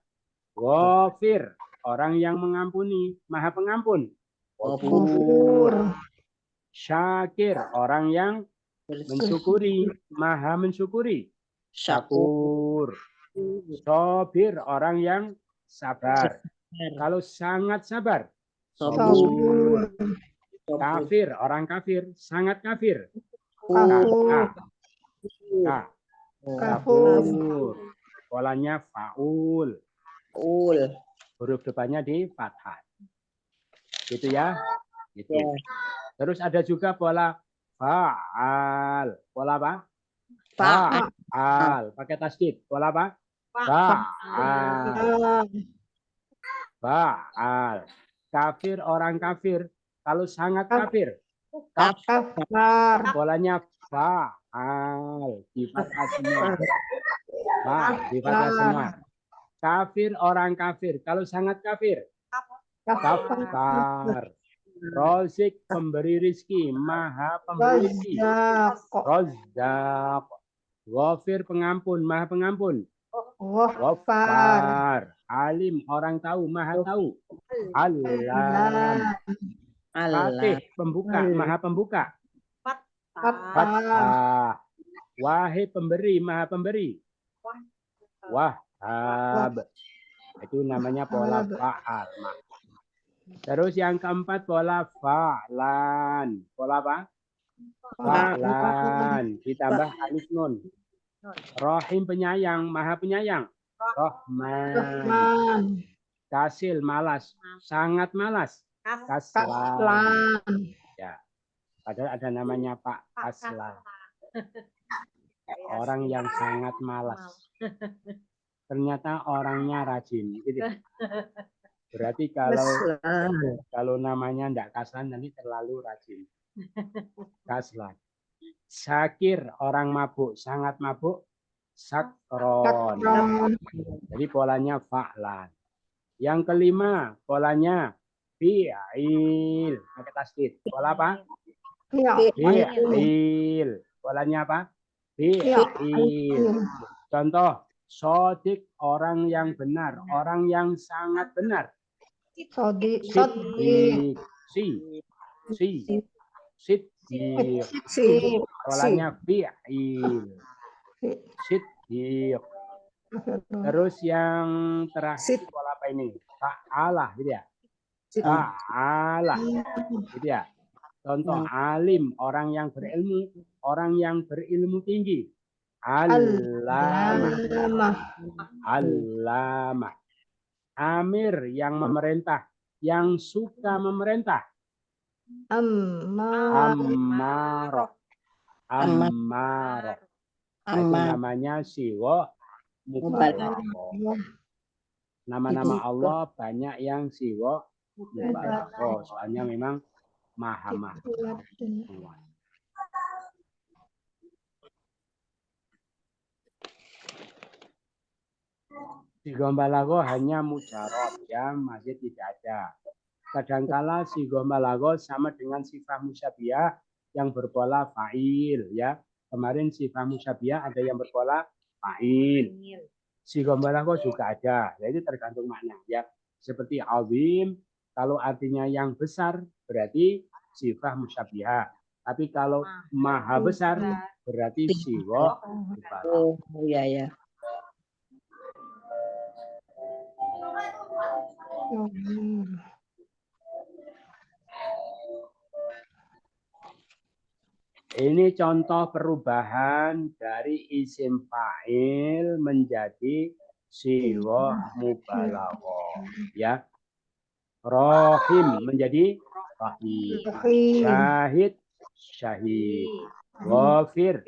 Speaker 2: ghafir, orang yang mengampuni, maha pengampun. Ghafur. Syakir, orang yang mensyukuri, maha mensyukuri. Syakur. Sabir, orang yang sabar. Kalau sangat sabar, sabur. Kafir, orang kafir, sangat kafir. Kafur. Polanya faul. Huruf depannya di fathah. Gitu ya. Gitu. Terus ada juga pola fa'al. Pola apa? Fa'al. Pakai tasdid. Pola apa? Fa'al. Fa'al. Kafir, orang kafir. Kalau sangat kafir. Kafar. Polanya fa'al. Di fathah semua. Di fathah semua. Kafir, orang kafir. Kalau sangat kafir. Kafar. Rozik, pemberi rizki. Maha pemberi rizki. Rozzaq. Ghafir, pengampun. Maha pengampun. Ghaffar. Alim, orang tahu. Maha tahu. Alam. Fatih, pembuka. Maha pembuka. Fathah. Wahid, pemberi. Maha pemberi. Wahhab. Itu namanya pola fa'al. Terus yang keempat pola fa'lan. Pola apa? Fa'lan. Ditambah alif nun. Rohim, penyayang. Maha penyayang. Rohman. Kasil, malas. Sangat malas. Kaslan. Ya. Padahal ada namanya Pak Kaslan. Orang yang sangat malas. Ternyata orangnya rajin. Gitu. Berarti kalau namanya enggak kaslan nanti terlalu rajin. Kaslan. Syakir, orang mabuk, sangat mabuk. Sakron. Jadi polanya fa'lan. Yang kelima polanya fi'il. Pakai tasdid. Pola apa? Fi'il. Polanya apa? Fi'il. Contoh, sodik, orang yang benar, orang yang sangat benar. Siddiq. Polanya fi'il. Siddiq. Terus yang terakhir pola apa ini? Fa'alah, gitu ya. Fa'alah, gitu ya. Contoh alim, orang yang berilmu, orang yang berilmu tinggi. Allamah. Amir, yang memerintah, yang suka memerintah. Ammarah. Nah, itu
Speaker 3: Aman.
Speaker 2: namanya siwa mubalaghah. Nama-nama Allah banyak yang siwa mubalaghah. Soalnya memang maha kuat. Siwa mubalaghah hanya mujarab, ya masih tidak ada. Kadangkala siwa mubalaghah sama dengan sifat musyabihah yang berpola fa'il, ya. Kemarin sifat musyabihah ada yang berpola fa'il. Siwa mubalaghah juga ada, yaitu tergantung makna, ya. Seperti azim, kalau artinya yang besar berarti sifat musyabihah. Tapi kalau maha besar berarti siwa mubalaghah.
Speaker 3: Oh, ya ya.
Speaker 2: Ini contoh perubahan dari isim fa'il menjadi siwa mubalaghah, ya. Rohim menjadi rahim. Syahid syahid. Ghafir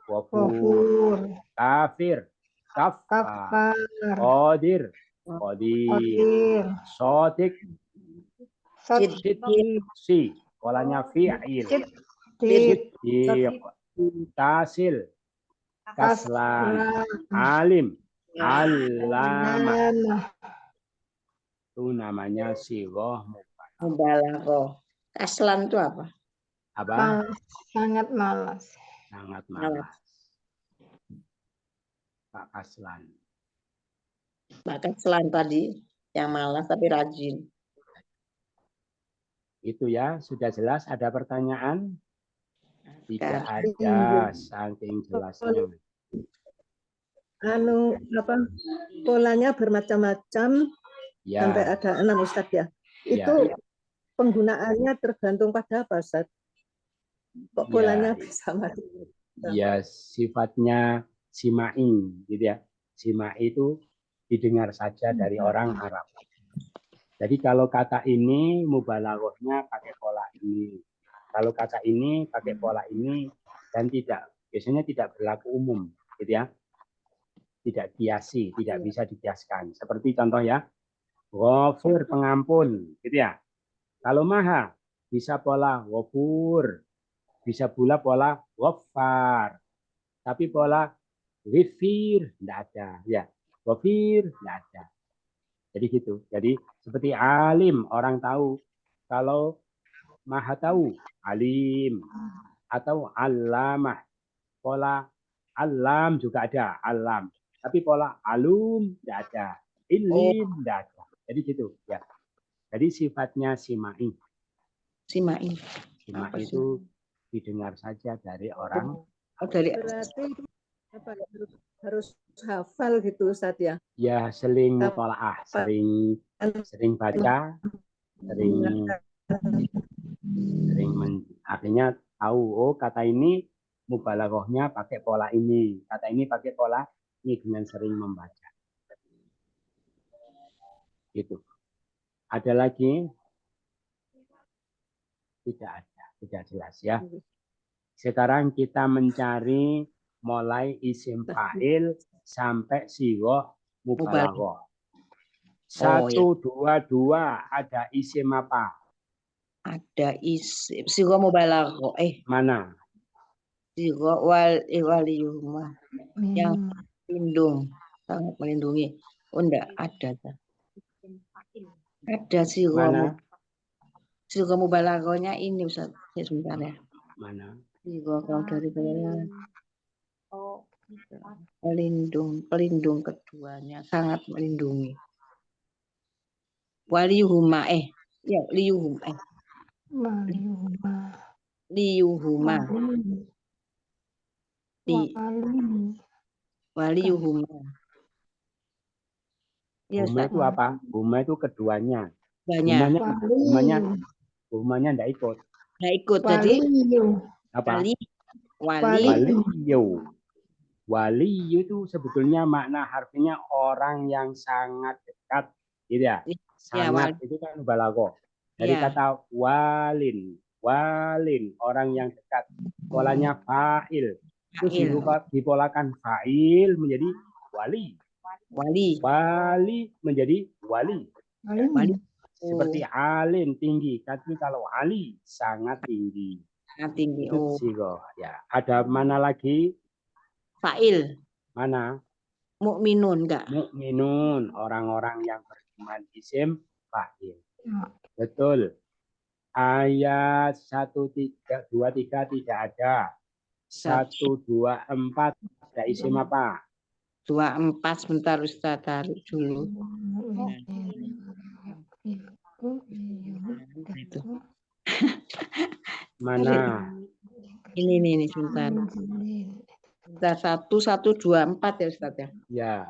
Speaker 2: ghafur. Kafir kafar. Qadir qadir. Sodik si. Polanya fi'il. Siddiq, tasil, kaslan, alim, allamah. Itu namanya sighah
Speaker 3: Mubalaghah. Kaslan itu apa?
Speaker 2: apa?
Speaker 4: Sangat malas.
Speaker 2: Sangat malas. Pak Kaslan.
Speaker 3: Pak Kaslan tadi yang malas tapi rajin.
Speaker 2: Itu ya, sudah jelas. Ada pertanyaan? Tidak
Speaker 3: Iya.
Speaker 2: ada, saking jelasnya.
Speaker 5: Polanya bermacam-macam
Speaker 2: Ya,
Speaker 5: sampai ada 6 Ustadz ya. Itu penggunaannya tergantung pada apa Ustadz? Kok polanya bersama?
Speaker 2: ya sifatnya simai, gitu ya. Simai itu didengar saja dari orang Arab. Jadi kalau kata ini mubalaghahnya pakai pola ini. Kalau kata ini pakai pola ini dan biasanya tidak berlaku umum, gitu ya. Tidak kiasi, tidak bisa dikiaskan. Seperti contoh ya, Ghafur pengampun, gitu ya. Kalau maha bisa pola ghafur, bisa pula pola ghaffar. Tapi pola ghafir tidak ada, ya. Ghafir tidak ada. Jadi gitu. Jadi seperti alim, orang tahu. Kalau maha tahu, alim. Atau alamah. Pola alam juga ada, alam. Tapi pola alum tidak ada. Ilim tidak ada. Jadi gitu. Ya. Jadi sifatnya simai.
Speaker 3: Simai.
Speaker 2: Simai itu didengar saja dari orang.
Speaker 5: Berarti harus hafal gitu Ustadz ya?
Speaker 2: Ya seling mutolaah, sering baca, akhirnya tahu, oh kata ini mubalaghahnya pakai pola ini, kata ini pakai pola ini dengan sering membaca. Gitu. Ada lagi? Tidak ada, tidak jelas ya. Sekarang kita mencari mulai isim fa'il sampai sighah mubalaghah. 1, 2, 2 ada isim apa?
Speaker 3: Ada isim sighah mubalaghah.
Speaker 2: Mana?
Speaker 3: Sighah waliyuhuma yang melindung, sangat melindungi. Oh enggak ada. Ada sighah mubalaghahnya ini Ustaz. Sebentar ya.
Speaker 2: Mana?
Speaker 3: Sighah kalau dari pelindung keduanya, sangat melindungi. Waliyuhuma ya liyuhuma liyuhuma waliyuhuma. Ya,
Speaker 2: huma itu apa? Huma itu keduanya.
Speaker 3: Banyak.
Speaker 2: Humanya enggak ikut.
Speaker 3: Enggak ikut tadi.
Speaker 2: Apa?
Speaker 3: Waliyu.
Speaker 2: Waliyu itu sebetulnya makna harfinya orang yang sangat dekat, gitu ya. Sangat itu kan mubalaghah. Dari kata walin, orang yang dekat. Polanya fa'il.
Speaker 3: Fa'il.
Speaker 2: dipolakan fa'il menjadi wali.
Speaker 3: Wali.
Speaker 2: Wali menjadi wali.
Speaker 3: Wali.
Speaker 2: Seperti alim tinggi, tapi kalau wali sangat tinggi.
Speaker 3: Sangat tinggi.
Speaker 2: Itu
Speaker 3: Oh.
Speaker 2: sigo. Ya, ada mana lagi?
Speaker 3: Fa'il.
Speaker 2: Mana?
Speaker 3: Mukminun enggak?
Speaker 2: Mukminun, orang-orang yang beriman, isim fa'il. Betul. Ayat 1-3-2-3 tidak ada. 1-2-4 ada isim apa?
Speaker 3: 2-4 sebentar Ustaz, tarik dulu. Itu.
Speaker 2: Mana?
Speaker 3: Ini sebentar. Sebentar 1-1-2-4 ya Ustaz ya.
Speaker 2: Ya.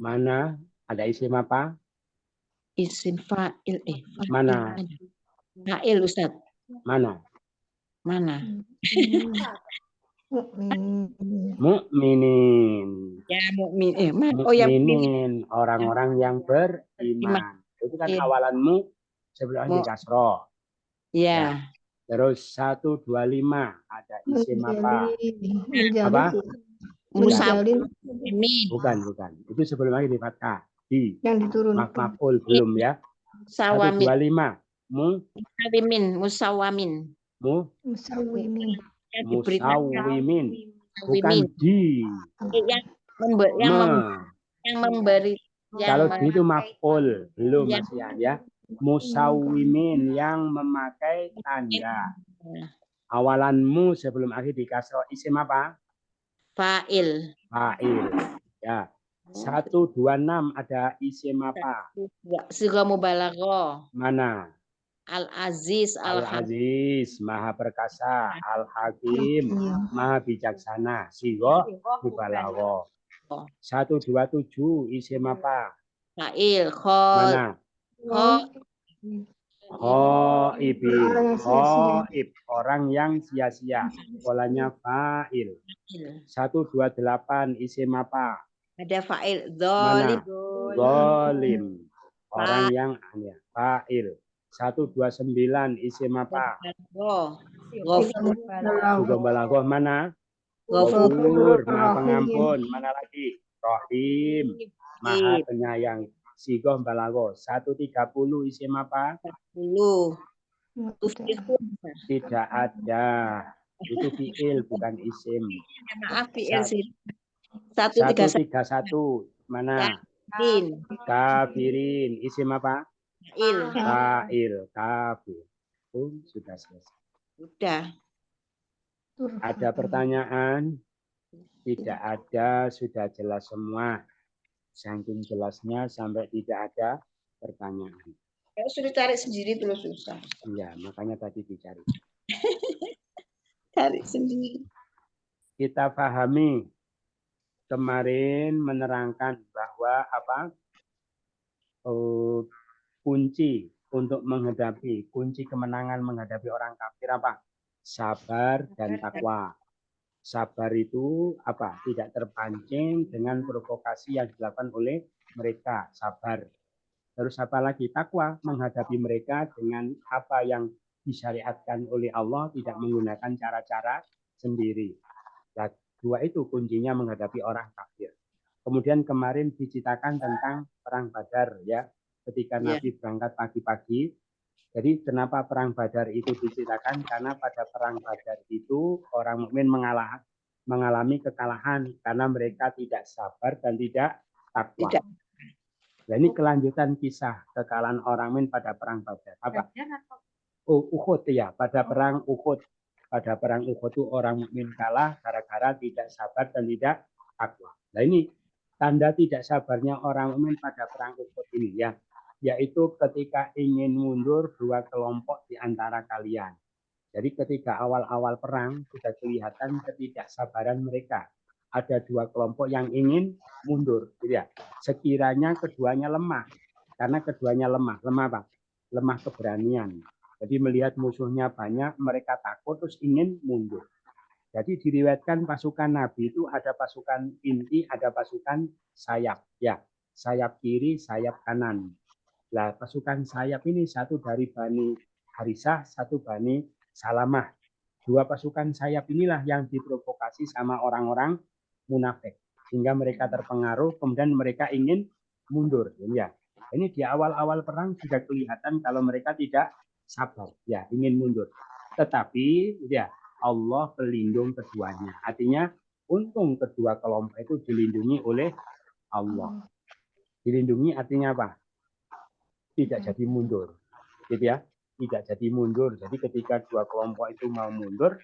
Speaker 2: Mana? Ada isim apa?
Speaker 3: Isim fa'il.
Speaker 2: Mana?
Speaker 3: Fa'il Ustaz.
Speaker 2: Mana?
Speaker 3: Mana?
Speaker 2: Mukminin.
Speaker 3: Ya mukmin. Oh yang
Speaker 2: Mukminin, orang-orang yang beriman. Itu kan awalanmu sebelum di kasroh.
Speaker 3: Ya.
Speaker 2: Terus 1-2-5 ada isim apa? Apa? Bukan. Itu sebelum lagi di fathah.
Speaker 4: Yang diturunkan.
Speaker 2: Maf'ul belum ya. 1-2-5.
Speaker 3: Musawamin.
Speaker 2: Musawimin. Bukan di.
Speaker 3: Yang memberi.
Speaker 2: Kalau di itu maf'ul belum masih ya. Musawimin yang memakai tanda. Awalanmu sebelum akhir di kasroh isim apa?
Speaker 3: Fa'il.
Speaker 2: Ya. 1-2-6 ada isim apa?
Speaker 3: Sighah mubalaghah.
Speaker 2: Mana?
Speaker 3: Al-Aziz,
Speaker 2: Al-Aziz, Maha Perkasa, Al-Hakim, Maha Bijaksana. Sighah mubalaghah. 1-2-7 isim apa?
Speaker 3: Fa'il.
Speaker 2: Mana? Khoib, orang yang sia-sia. Polanya fa'il. 1-2-8 isim apa?
Speaker 3: Ada fa'il.
Speaker 2: Mana? Zalim. Orang yang fa'il. 1-2-9 isim apa? Sighah balaghah mana? Ghafur, Maha Pengampun. Mana lagi? Rahim, Maha Penyayang. Sighah balaghah. 1-30 isim apa?
Speaker 3: 10.
Speaker 2: Tidak ada. Itu fi'il bukan isim.
Speaker 3: Maaf fi'il sih.
Speaker 2: 1-3-1 mana? Kafirin. Isim apa? Fa'il. Kafir. Sudah selesai.
Speaker 3: Sudah.
Speaker 2: Ada pertanyaan? Tidak ada, sudah jelas semua. Saking jelasnya sampai tidak ada pertanyaan.
Speaker 3: Ya, sudah cari sendiri terus susah.
Speaker 2: Iya, makanya tadi dicari.
Speaker 3: Cari sendiri.
Speaker 2: Kita pahami kemarin menerangkan bahwa apa? Kunci untuk kunci kemenangan menghadapi orang kafir apa? Sabar dan takwa. Sabar itu apa? Tidak terpancing dengan provokasi yang dilakukan oleh mereka. Sabar. Terus apa lagi? Takwa, menghadapi mereka dengan apa yang disyariatkan oleh Allah, tidak menggunakan cara-cara sendiri. Nah, dua itu kuncinya menghadapi orang kafir. Kemudian kemarin diceritakan tentang perang Badar ya, ketika Nabi berangkat pagi-pagi. Jadi kenapa perang Badar itu diceritakan? Karena pada perang Badar itu orang mukmin mengalami kekalahan karena mereka tidak sabar dan tidak takwa. Nah, ini kelanjutan kisah kekalahan orang mukmin pada perang Badar. Apa? Uhud ya, pada perang Uhud. Pada perang Uhud itu orang mukmin kalah gara-gara tidak sabar dan tidak takwa. Nah, ini tanda tidak sabarnya orang mukmin pada perang Uhud ini ya. Yaitu ketika ingin mundur dua kelompok di antara kalian. Jadi ketika awal-awal perang sudah kelihatan ketidaksabaran mereka. Ada dua kelompok yang ingin mundur. Gitu ya. Sekiranya keduanya lemah. Karena keduanya lemah. Lemah apa? Lemah keberanian. Jadi melihat musuhnya banyak, mereka takut terus ingin mundur. Jadi diriwayatkan pasukan Nabi itu ada pasukan inti, ada pasukan sayap. Ya, sayap kiri, sayap kanan. Nah, pasukan sayap ini satu dari Bani Harisah, satu Bani Salamah. Dua pasukan sayap inilah yang diprovokasi sama orang-orang munafik. Sehingga mereka terpengaruh, kemudian mereka ingin mundur. Ya, ini di awal-awal perang sudah kelihatan kalau mereka tidak sabar. Ya, ingin mundur. Tetapi, ya, Allah pelindung keduanya. Artinya, untung kedua kelompok itu dilindungi oleh Allah. Dilindungi artinya apa? Tidak jadi mundur, gitu ya, tidak jadi mundur. Jadi ketika dua kelompok itu mau mundur,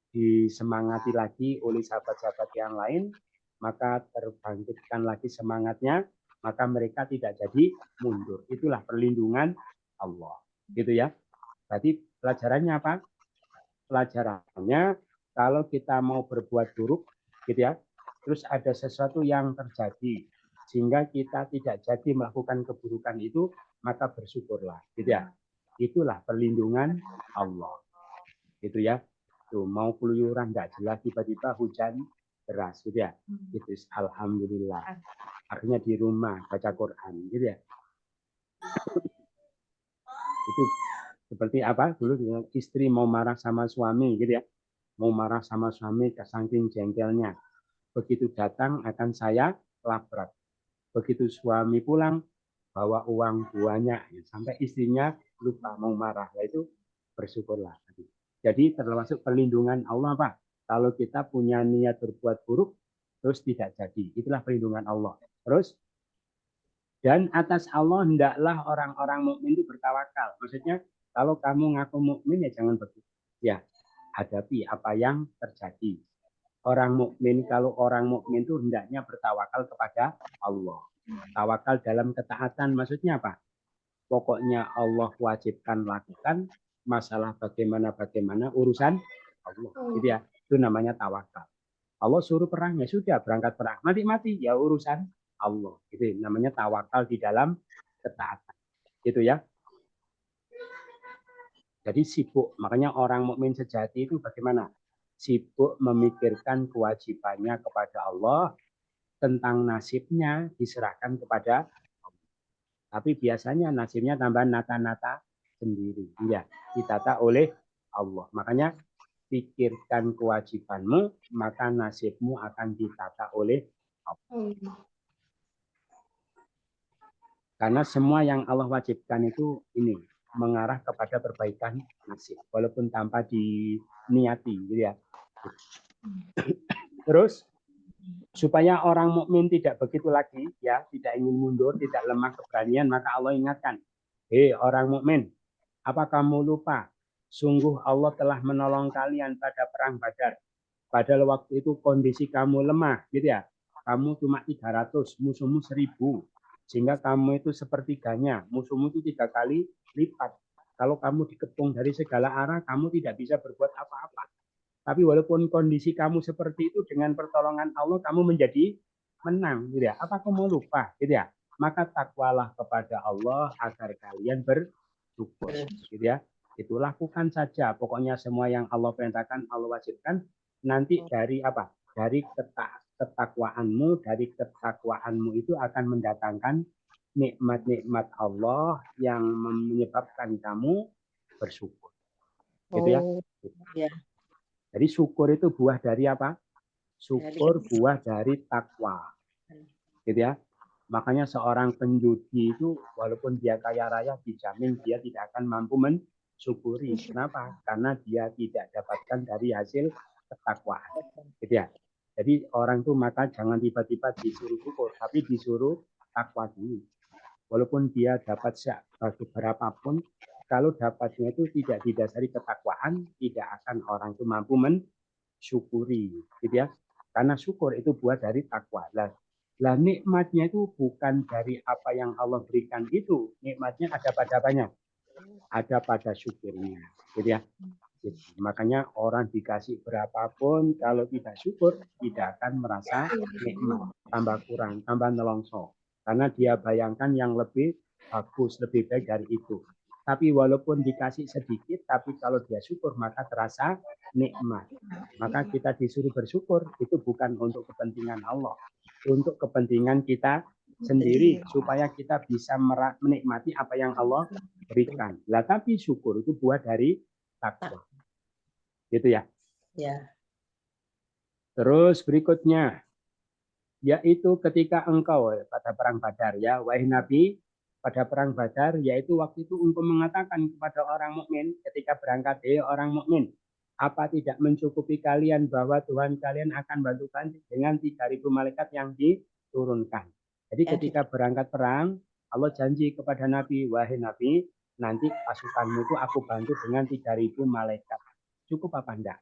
Speaker 2: disemangati lagi oleh sahabat-sahabat yang lain, maka terbangkitkan lagi semangatnya, maka mereka tidak jadi mundur. Itulah perlindungan Allah, gitu ya. Jadi pelajarannya apa? Pelajarannya kalau kita mau berbuat buruk, gitu ya, terus ada sesuatu yang terjadi sehingga kita tidak jadi melakukan keburukan itu, maka bersyukurlah, gitu ya. Itulah perlindungan Allah, gitu ya. Tuh mau keluyuran nggak jelas tiba-tiba hujan deras, gitu ya. Itu alhamdulillah. Akhirnya di rumah baca Quran, gitu ya. Itu seperti apa dulu istri mau marah sama suami, gitu ya. Mau marah sama suami saking jengkelnya. Begitu datang akan saya labrak. Begitu suami pulang bawa uang banyak sampai istrinya lupa mau marah. Nah, itu bersyukurlah. Jadi termasuk perlindungan Allah, Pak. Kalau kita punya niat berbuat buruk terus tidak jadi, itulah perlindungan Allah. Terus dan atas Allah hendaklah orang-orang mukmin itu bertawakal. Maksudnya kalau kamu ngaku mukmin ya jangan begitu. Ya, hadapi apa yang terjadi. Orang mukmin, kalau orang mukmin itu hendaknya bertawakal kepada Allah. Tawakal dalam ketaatan maksudnya apa? Pokoknya Allah wajibkan lakukan, masalah bagaimana urusan Allah. Gitu ya. Itu namanya tawakal. Allah suruh perang ya sudah berangkat perang. Mati ya urusan Allah. Itu namanya tawakal di dalam ketaatan. Gitu ya. Jadi sibuk, makanya orang mukmin sejati itu bagaimana? Sibuk memikirkan kewajibannya kepada Allah, tentang nasibnya diserahkan kepada Allah. Tapi biasanya nasibnya tambah nata-nata sendiri. Ya, ditata oleh Allah. Makanya pikirkan kewajibanmu, maka nasibmu akan ditata oleh Allah. Karena semua yang Allah wajibkan itu ini mengarah kepada perbaikan nasib, walaupun tanpa diniati, gitu ya. Terus supaya orang mukmin tidak begitu lagi, ya, tidak ingin mundur, tidak lemah keberanian, maka Allah ingatkan, hei orang mukmin, apa kamu lupa? Sungguh Allah telah menolong kalian pada perang Badar. Padahal waktu itu kondisi kamu lemah, gitu ya. Kamu cuma 300, musuhmu 1000. Sehingga kamu itu sepertiganya, musuhmu itu 3 kali lipat. Kalau kamu dikepung dari segala arah, kamu tidak bisa berbuat apa-apa. Tapi walaupun kondisi kamu seperti itu, dengan pertolongan Allah, kamu menjadi menang. Gitu ya. Apa kamu lupa? Gitu ya. Maka takwalah kepada Allah agar kalian bersyukur. Gitu ya. Itu lakukan saja. Pokoknya semua yang Allah perintahkan, Allah wajibkan. Nanti dari apa? Dari ketakwaanmu, itu akan mendatangkan nikmat-nikmat Allah yang menyebabkan kamu bersyukur. Gitu ya.
Speaker 3: Ya.
Speaker 2: Jadi syukur itu buah dari apa? Syukur buah dari takwa. Gitu ya. Makanya seorang penjudi itu walaupun dia kaya raya dijamin dia tidak akan mampu mensyukuri. Kenapa? Karena dia tidak dapatkan dari hasil ketakwaan. Gitu ya. Jadi orang itu maka jangan tiba-tiba disuruh syukur, tapi disuruh takwa dulu. Walaupun dia dapat berapapun, kalau dapatnya itu tidak didasari ketakwaan, tidak akan orang itu mampu mensyukuri, gitu ya. Karena syukur itu buah dari takwa. Lah nikmatnya itu bukan dari apa yang Allah berikan itu, nikmatnya ada pada banyak, ada pada syukurnya, gitu ya. Makanya orang dikasih berapapun, kalau tidak syukur, tidak akan merasa nikmat. Tambah kurang, tambah nelongso. Karena dia bayangkan yang lebih bagus, lebih baik dari itu. Tapi walaupun dikasih sedikit, tapi kalau dia syukur maka terasa nikmat. Maka kita disuruh bersyukur, itu bukan untuk kepentingan Allah, untuk kepentingan kita sendiri, supaya kita bisa menikmati apa yang Allah berikan. Lah tapi syukur itu buah dari takwa. Gitu ya.
Speaker 3: Ya.
Speaker 2: Terus berikutnya, yaitu ketika engkau pada perang Badar, ya wahai Nabi, pada perang Badar, yaitu waktu itu engkau mengatakan kepada orang mukmin ketika berangkat, orang mukmin, apa tidak mencukupi kalian bahwa Tuhan kalian akan bantu kalian dengan 3.000 malaikat yang diturunkan. Jadi ketika berangkat perang, Allah janji kepada Nabi, wahai Nabi, nanti pasukanmu itu aku bantu dengan 3.000 malaikat. Cukup apa enggak?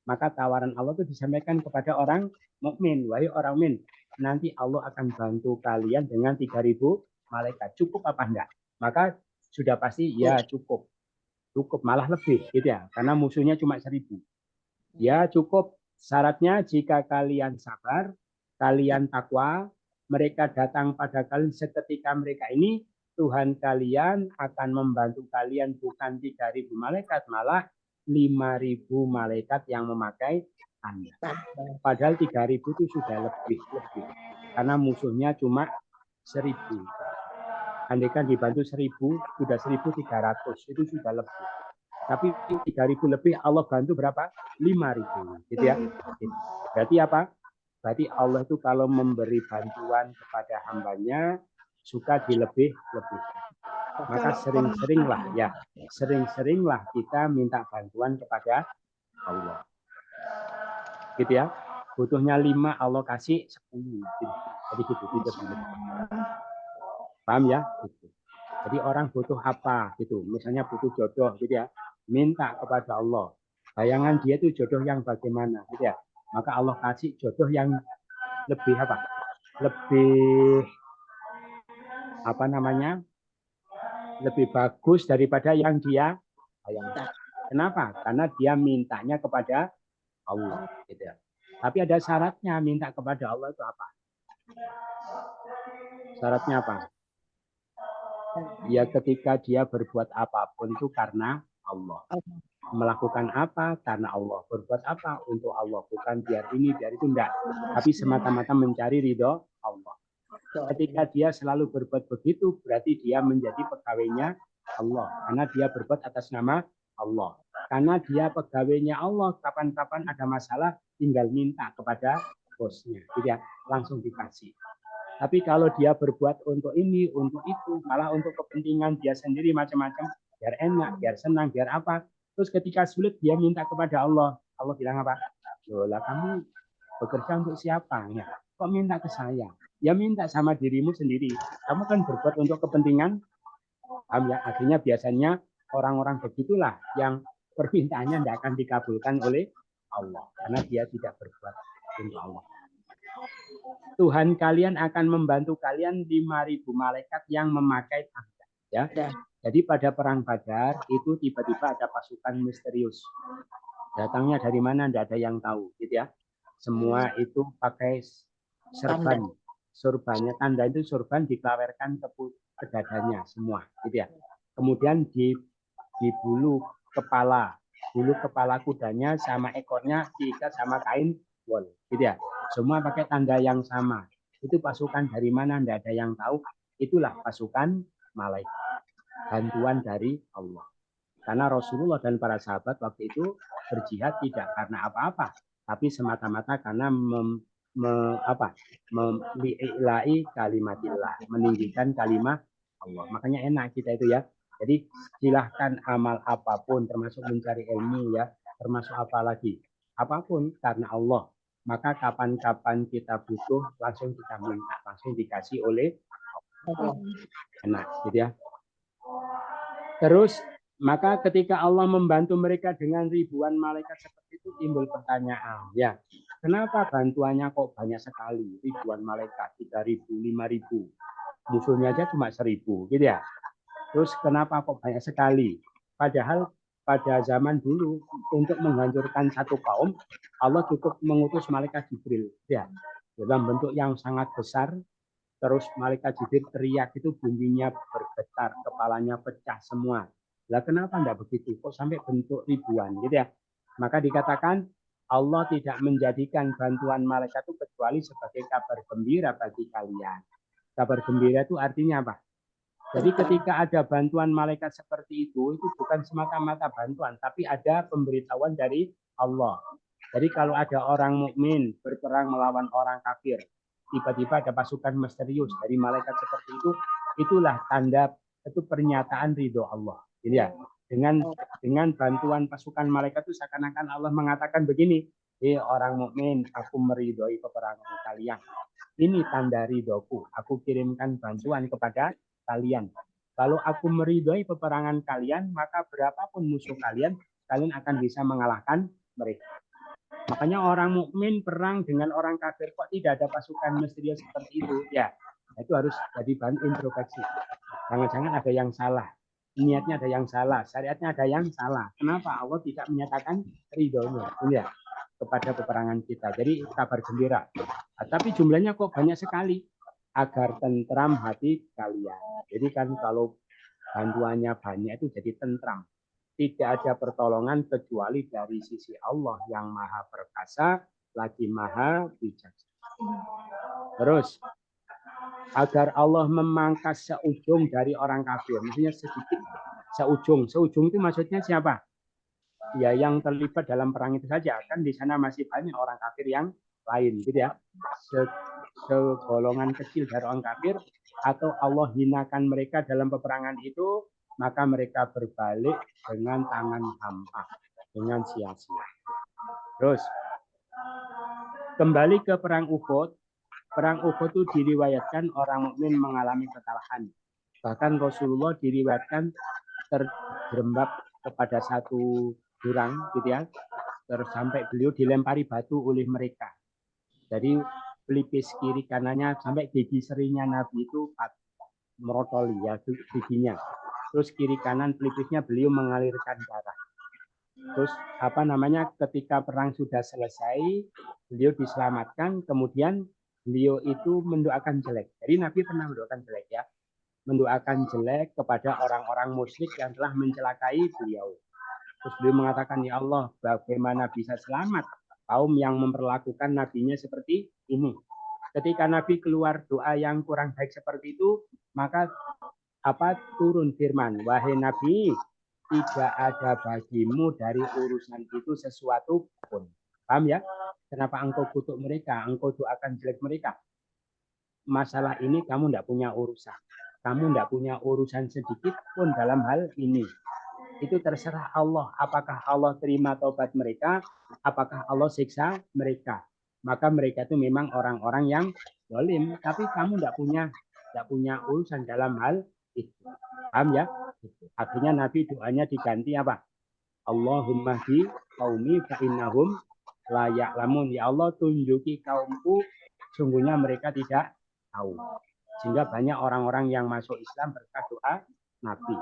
Speaker 2: Maka tawaran Allah itu disampaikan kepada orang mukmin, wahai orang mukmin, nanti Allah akan bantu kalian dengan 3.000 malaikat. Cukup apa enggak? Maka sudah pasti ya cukup. Cukup, malah lebih gitu ya. Karena musuhnya cuma 1.000. Ya cukup. Syaratnya jika kalian sabar, kalian takwa, mereka datang pada kalian seketika mereka ini, Tuhan kalian akan membantu kalian bukan 3.000 malaikat, malah 5.000 malaikat yang memakai tanda. Padahal 3.000 itu sudah lebih. Karena musuhnya cuma 1.000. Andaikan dibantu 1.000, sudah 1.300, itu sudah lebih. Tapi 3.000 lebih, Allah bantu berapa? 5.000. Gitu ya. Berarti apa? Berarti Allah itu kalau memberi bantuan kepada hambanya, suka dilebih-lebih. Maka sering-seringlah ya, sering-seringlah kita minta bantuan kepada Allah. Gitu ya. Butuhnya 5, Allah kasih 10. Jadi gitu. Paham ya? Gitu. Jadi orang butuh apa gitu. Misalnya butuh jodoh gitu ya. Minta kepada Allah. Bayangan dia itu jodoh yang bagaimana gitu ya. Maka Allah kasih jodoh yang lebih apa? Lebih apa namanya? Lebih bagus daripada yang dia bayangkan. Kenapa? Karena dia mintanya kepada Allah gitu ya. Tapi ada syaratnya, minta kepada Allah itu apa? Syaratnya apa? Ya ketika dia berbuat apapun itu karena Allah. Melakukan apa karena Allah. Berbuat apa untuk Allah. Bukan biar ini, biar itu, enggak. Tapi semata-mata mencari ridho Allah. Ketika dia selalu berbuat begitu, berarti dia menjadi pegawainya Allah. Karena dia berbuat atas nama Allah. Karena dia pegawainya Allah, kapan-kapan ada masalah, tinggal minta kepada bosnya. Jadi langsung dikasih. Tapi kalau dia berbuat untuk ini, untuk itu, malah untuk kepentingan dia sendiri macam-macam, biar enak, biar senang, biar apa. Terus ketika sulit dia minta kepada Allah. Allah bilang apa? Loh, lah kamu bekerja untuk siapa? Ya, kok minta ke saya? Ya minta sama dirimu sendiri. Kamu kan berbuat untuk kepentingan. Ya, akhirnya biasanya orang-orang begitulah yang permintaannya tidak akan dikabulkan oleh Allah. Karena dia tidak berbuat untuk Allah. Tuhan kalian akan membantu kalian 5.000 malaikat yang memakai tanda. Ya. Jadi pada perang Badar itu tiba-tiba ada pasukan misterius. Datangnya dari mana tidak ada yang tahu, gitu ya. Semua itu pakai serban. Surbannya tanda itu surban dikelawerkan ke dadanya semua, gitu ya. Kemudian di bulu kepala kudanya sama ekornya diikat sama kain wol, gitu ya. Semua pakai tanda yang sama. Itu pasukan dari mana? Tidak ada yang tahu. Itulah pasukan malaikat. Bantuan dari Allah. Karena Rasulullah dan para sahabat waktu itu berjihad tidak karena apa-apa, tapi semata-mata karena memilai kalimatillah, meninggikan kalimat Allah. Makanya enak kita itu ya. Jadi silahkan amal apapun, termasuk mencari ilmu ya, termasuk apa lagi, apapun karena Allah. Maka kapan-kapan kita butuh, langsung kita minta, langsung dikasih oleh Allah. Enak, gitu ya. Terus, maka ketika Allah membantu mereka dengan ribuan malaikat seperti itu, timbul pertanyaan. Ya, kenapa bantuannya kok banyak sekali? Ribuan malaikat, 3.000, 5.000. Musuhnya aja cuma 1.000, gitu ya. Terus kenapa kok banyak sekali? Padahal pada zaman dulu untuk menghancurkan satu kaum, Allah cukup mengutus malaikat Jibril, ya, dalam bentuk yang sangat besar. Terus malaikat Jibril teriak itu bunyinya bergetar, kepalanya pecah semua. Lah kenapa enggak begitu? Kok sampai bentuk ribuan gitu ya? Maka dikatakan Allah tidak menjadikan bantuan malaikat itu kecuali sebagai kabar gembira bagi kalian. Kabar gembira itu artinya apa? Jadi ketika ada bantuan malaikat seperti itu bukan semata-mata bantuan, tapi ada pemberitahuan dari Allah. Jadi kalau ada orang mukmin berperang melawan orang kafir, tiba-tiba ada pasukan misterius dari malaikat seperti itu, itulah tanda, itu pernyataan ridho Allah. Jadi ya, dengan bantuan pasukan malaikat itu seakan-akan Allah mengatakan begini, orang mukmin, aku meridhoi peperangan kalian. Ini tanda ridhoku. Aku kirimkan bantuan kepada kalian. Kalau aku meridhoi peperangan kalian, maka berapapun musuh kalian, kalian akan bisa mengalahkan mereka. Makanya orang mukmin perang dengan orang kafir, kok tidak ada pasukan misterius seperti itu? Ya, itu harus jadi bahan introspeksi. Jangan-jangan ada yang salah. Niatnya ada yang salah, syariatnya ada yang salah. Kenapa Allah tidak menyatakan ridhonya ya, kepada peperangan kita? Jadi kabar gembira. Nah, tapi jumlahnya kok banyak sekali. Agar tentram hati kalian. Jadi kan kalau bantuannya banyak itu jadi tentram. Tidak ada pertolongan kecuali dari sisi Allah yang maha perkasa, lagi maha bijaksana. Terus, agar Allah memangkas seujung dari orang kafir. Maksudnya sedikit seujung. Seujung itu maksudnya siapa? Ya yang terlibat dalam perang itu saja. Kan di sana masih banyak orang kafir yang lain. Gitu ya. Segolongan kecil dari orang kafir. Atau Allah hinakan mereka dalam peperangan itu. Maka mereka berbalik dengan tangan hampa. Dengan sia-sia. Terus, kembali ke perang Uhud. Perang Uhud itu diriwayatkan orang mukmin mengalami kekalahan. Bahkan Rasulullah diriwayatkan terjerembab kepada satu jurang, gitu ya. Terus sampai beliau dilempari batu oleh mereka. Jadi pelipis kiri kanannya sampai gigi serinya Nabi itu merotoli ya giginya. Terus kiri kanan pelipisnya beliau mengalirkan darah. Terus ketika perang sudah selesai, beliau diselamatkan, kemudian beliau itu mendoakan jelek. Jadi Nabi pernah mendoakan jelek ya. Mendoakan jelek kepada orang-orang musyrik yang telah mencelakai beliau. Terus beliau mengatakan, ya Allah, bagaimana bisa selamat kaum yang memperlakukan nabinya seperti ini. Ketika Nabi keluar doa yang kurang baik seperti itu, maka turun firman, wahai Nabi, tidak ada bagimu dari urusan itu sesuatu pun. Paham ya? Kenapa engkau kutuk mereka? Engkau doakan jelek mereka? Masalah ini kamu tidak punya urusan. Kamu tidak punya urusan sedikit pun dalam hal ini. Itu terserah Allah. Apakah Allah terima taubat mereka? Apakah Allah siksa mereka? Maka mereka itu memang orang-orang yang zalim. Tapi kamu tidak punya urusan dalam hal itu. Paham ya? Akhirnya Nabi doanya diganti apa? Allahumma di qaumi fa innahum la ya'lamun. Ya Allah, tunjuki kaumku, sungguhnya mereka tidak tahu. Sehingga banyak orang-orang yang masuk Islam berkat doa Nabi.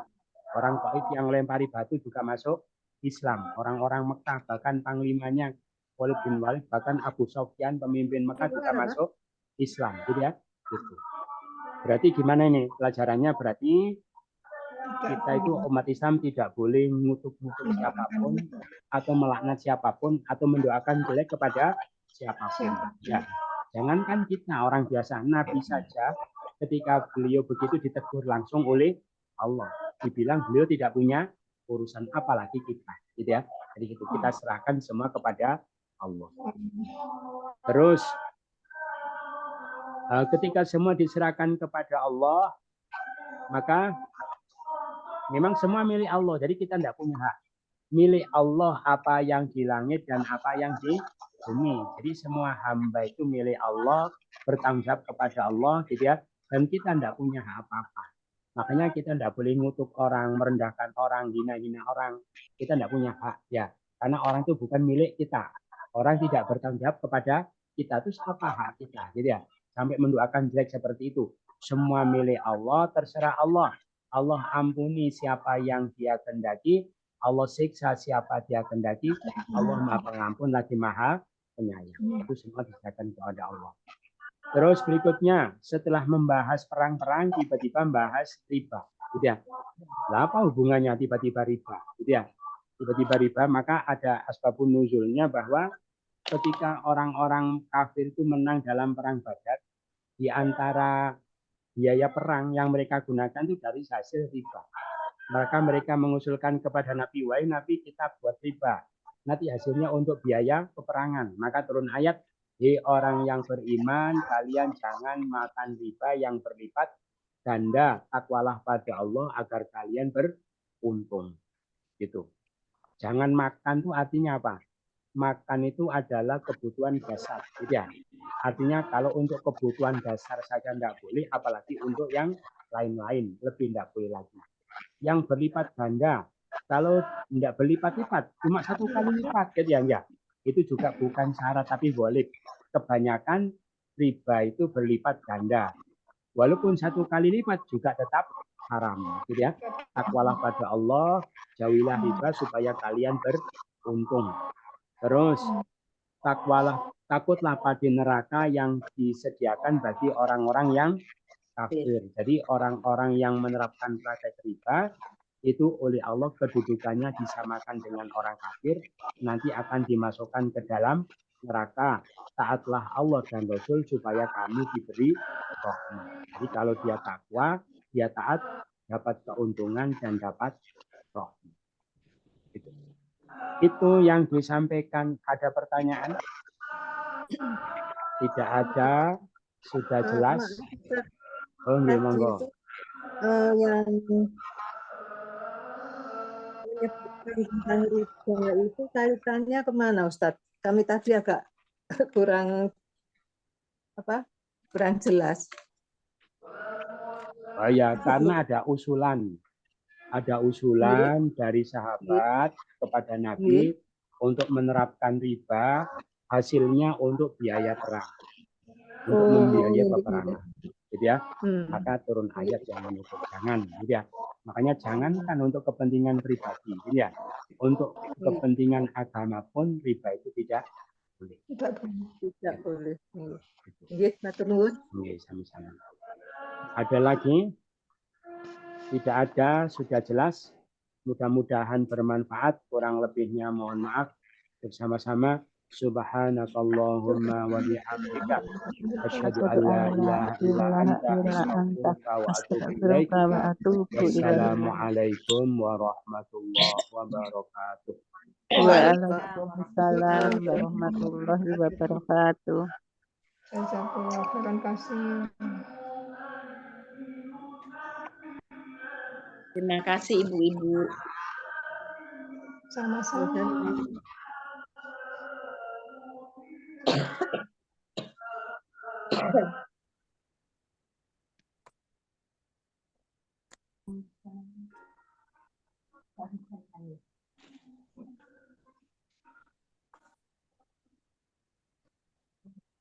Speaker 2: Orang Taif yang lempari batu juga masuk Islam. Orang-orang Mekah, bahkan panglimanya Khalid bin Walid, bahkan Abu Sufyan, pemimpin Mekah juga masuk Islam. Gitu ya. Gitu. Berarti gimana ini pelajarannya? Berarti kita itu umat Islam tidak boleh ngutuk-ngutuk siapapun atau melaknat siapapun atau mendoakan jelek kepada siapapun. Ya. Jangankan kita orang biasa, Nabi saja ketika beliau begitu ditegur langsung oleh Allah. Dibilang beliau tidak punya urusan, apalagi kita. Gitu ya. Jadi itu kita serahkan semua kepada Allah. Terus ketika semua diserahkan kepada Allah, maka memang semua milik Allah. Jadi kita tidak punya hak. Milik Allah apa yang di langit dan apa yang di bumi. Jadi semua hamba itu milik Allah, bertanggung jawab kepada Allah, gitu ya. Dan kita tidak punya hak apa-apa. Makanya kita tidak boleh ngutuk orang, merendahkan orang, hina-hina orang. Kita tidak punya hak, ya. Karena orang itu bukan milik kita. Orang tidak bertanggung jawab kepada kita. Itu apa hak kita, gitu ya. Sampai mendoakan jelek seperti itu. Semua milik Allah, terserah Allah. Allah ampuni siapa yang dia kehendaki. Allah siksa siapa dia kehendaki. Allah maha pengampun lagi maha penyayang. Itu semua diserahkan kepada Allah. Terus berikutnya, setelah membahas perang-perang, tiba-tiba membahas riba. gitu ya. Lah apa hubungannya tiba-tiba riba, gitu ya? Tiba-tiba riba, maka ada asbabun nuzulnya bahwa ketika orang-orang kafir itu menang dalam perang Badar, di antara biaya perang yang mereka gunakan itu dari hasil riba. Maka mereka mengusulkan kepada Nabi, wahai Nabi, kita buat riba. Nanti hasilnya untuk biaya peperangan. Maka turun ayat, hei orang yang beriman, kalian jangan makan riba yang berlipat ganda, takwalah pada Allah agar kalian beruntung. Gitu. Jangan makan itu artinya apa? Makan itu adalah kebutuhan dasar, gitu ya. Artinya kalau untuk kebutuhan dasar saja tidak boleh, apalagi untuk yang lain-lain lebih tidak boleh lagi. Yang berlipat ganda, kalau tidak berlipat-lipat, cuma satu kali lipat, gitu ya. Itu juga bukan syarat tapi boleh. Kebanyakan riba itu berlipat ganda. Walaupun satu kali lipat juga tetap haram, gitu ya. Takwalah pada Allah, jauhilah riba supaya kalian beruntung. Terus takutlah pada neraka yang disediakan bagi orang-orang yang kafir. Jadi orang-orang yang menerapkan praktek riba itu oleh Allah kedudukannya disamakan dengan orang kafir, nanti akan dimasukkan ke dalam neraka. Taatlah Allah dan Rasul supaya kamu diberi rahmat. Jadi kalau dia takwa, dia taat, dapat keuntungan dan dapat rahmat. Itu yang disampaikan. Ada pertanyaan? Tidak ada, sudah jelas. Oh, nggih, monggo.
Speaker 5: Yang menyebutkan tentang riba itu kaitannya kemana, Ustadz? Kami tadi agak kurang jelas.
Speaker 2: Oh ya, karena ada usulan dari sahabat kepada Nabi untuk menerapkan riba, hasilnya untuk biaya perang, untuk membiayai peperangan, gitu ya. Maka turun ayat yang menutup, jangan, gitu ya. Makanya jangankan untuk kepentingan pribadi, gitu ya. Untuk kepentingan agama pun riba itu tidak boleh.
Speaker 5: Tidak boleh. Matur nuwun.
Speaker 2: Sama-sama. Ada lagi? Tidak ada, sudah jelas. Mudah-mudahan bermanfaat. Kurang lebihnya mohon maaf. Bersama-sama. Subhanakallahumma wa bihamdika asyhadu an la ilaha illa anta astaghfiruka wa atubu ilaik. Wassalamualaikum warahmatullahi wabarakatuh.
Speaker 3: Waalaikumsalam warahmatullahi wabarakatuh.
Speaker 4: Jazakallah khairan kasih.
Speaker 3: Terima kasih Ibu-ibu.
Speaker 4: Sama-sama.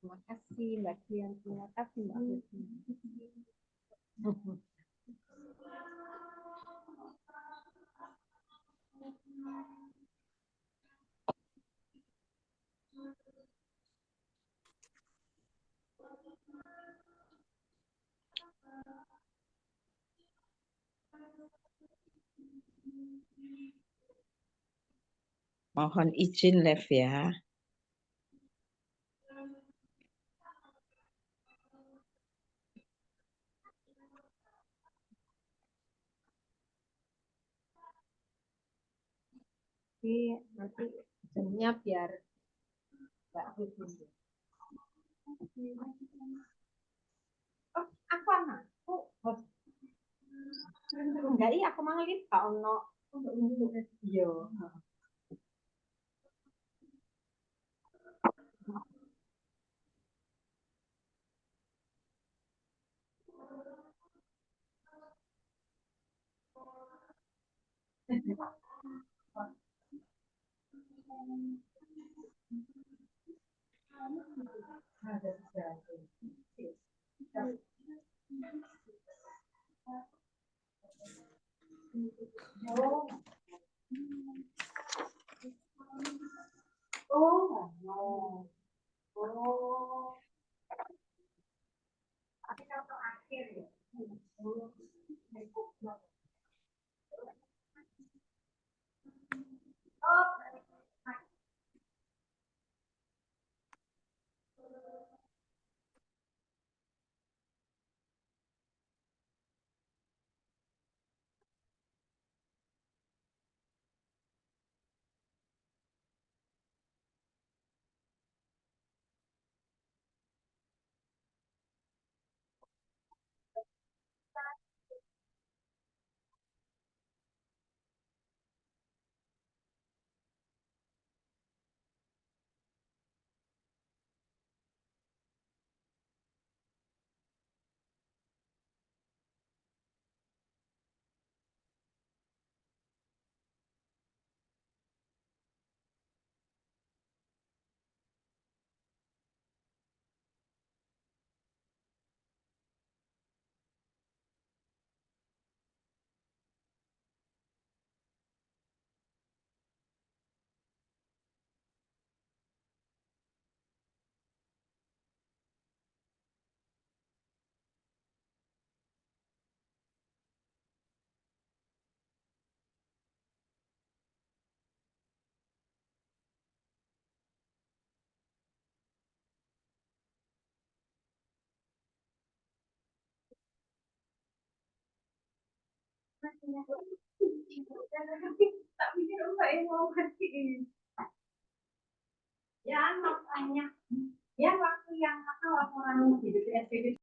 Speaker 1: Terima kasih Mbak Dian, terima kasih Mbak Putri.
Speaker 3: Mohon izin live ya.
Speaker 1: Jadi nanti jamnya biar Mbak Putri. Oh, aku anak. Enggak, iya aku manggilin Pak Ono. Iya. Tapi kalau akhir ya. Tak pikir Mbak yang mau ngertiin. Ya makanya ya waktu yang laporan di PSBB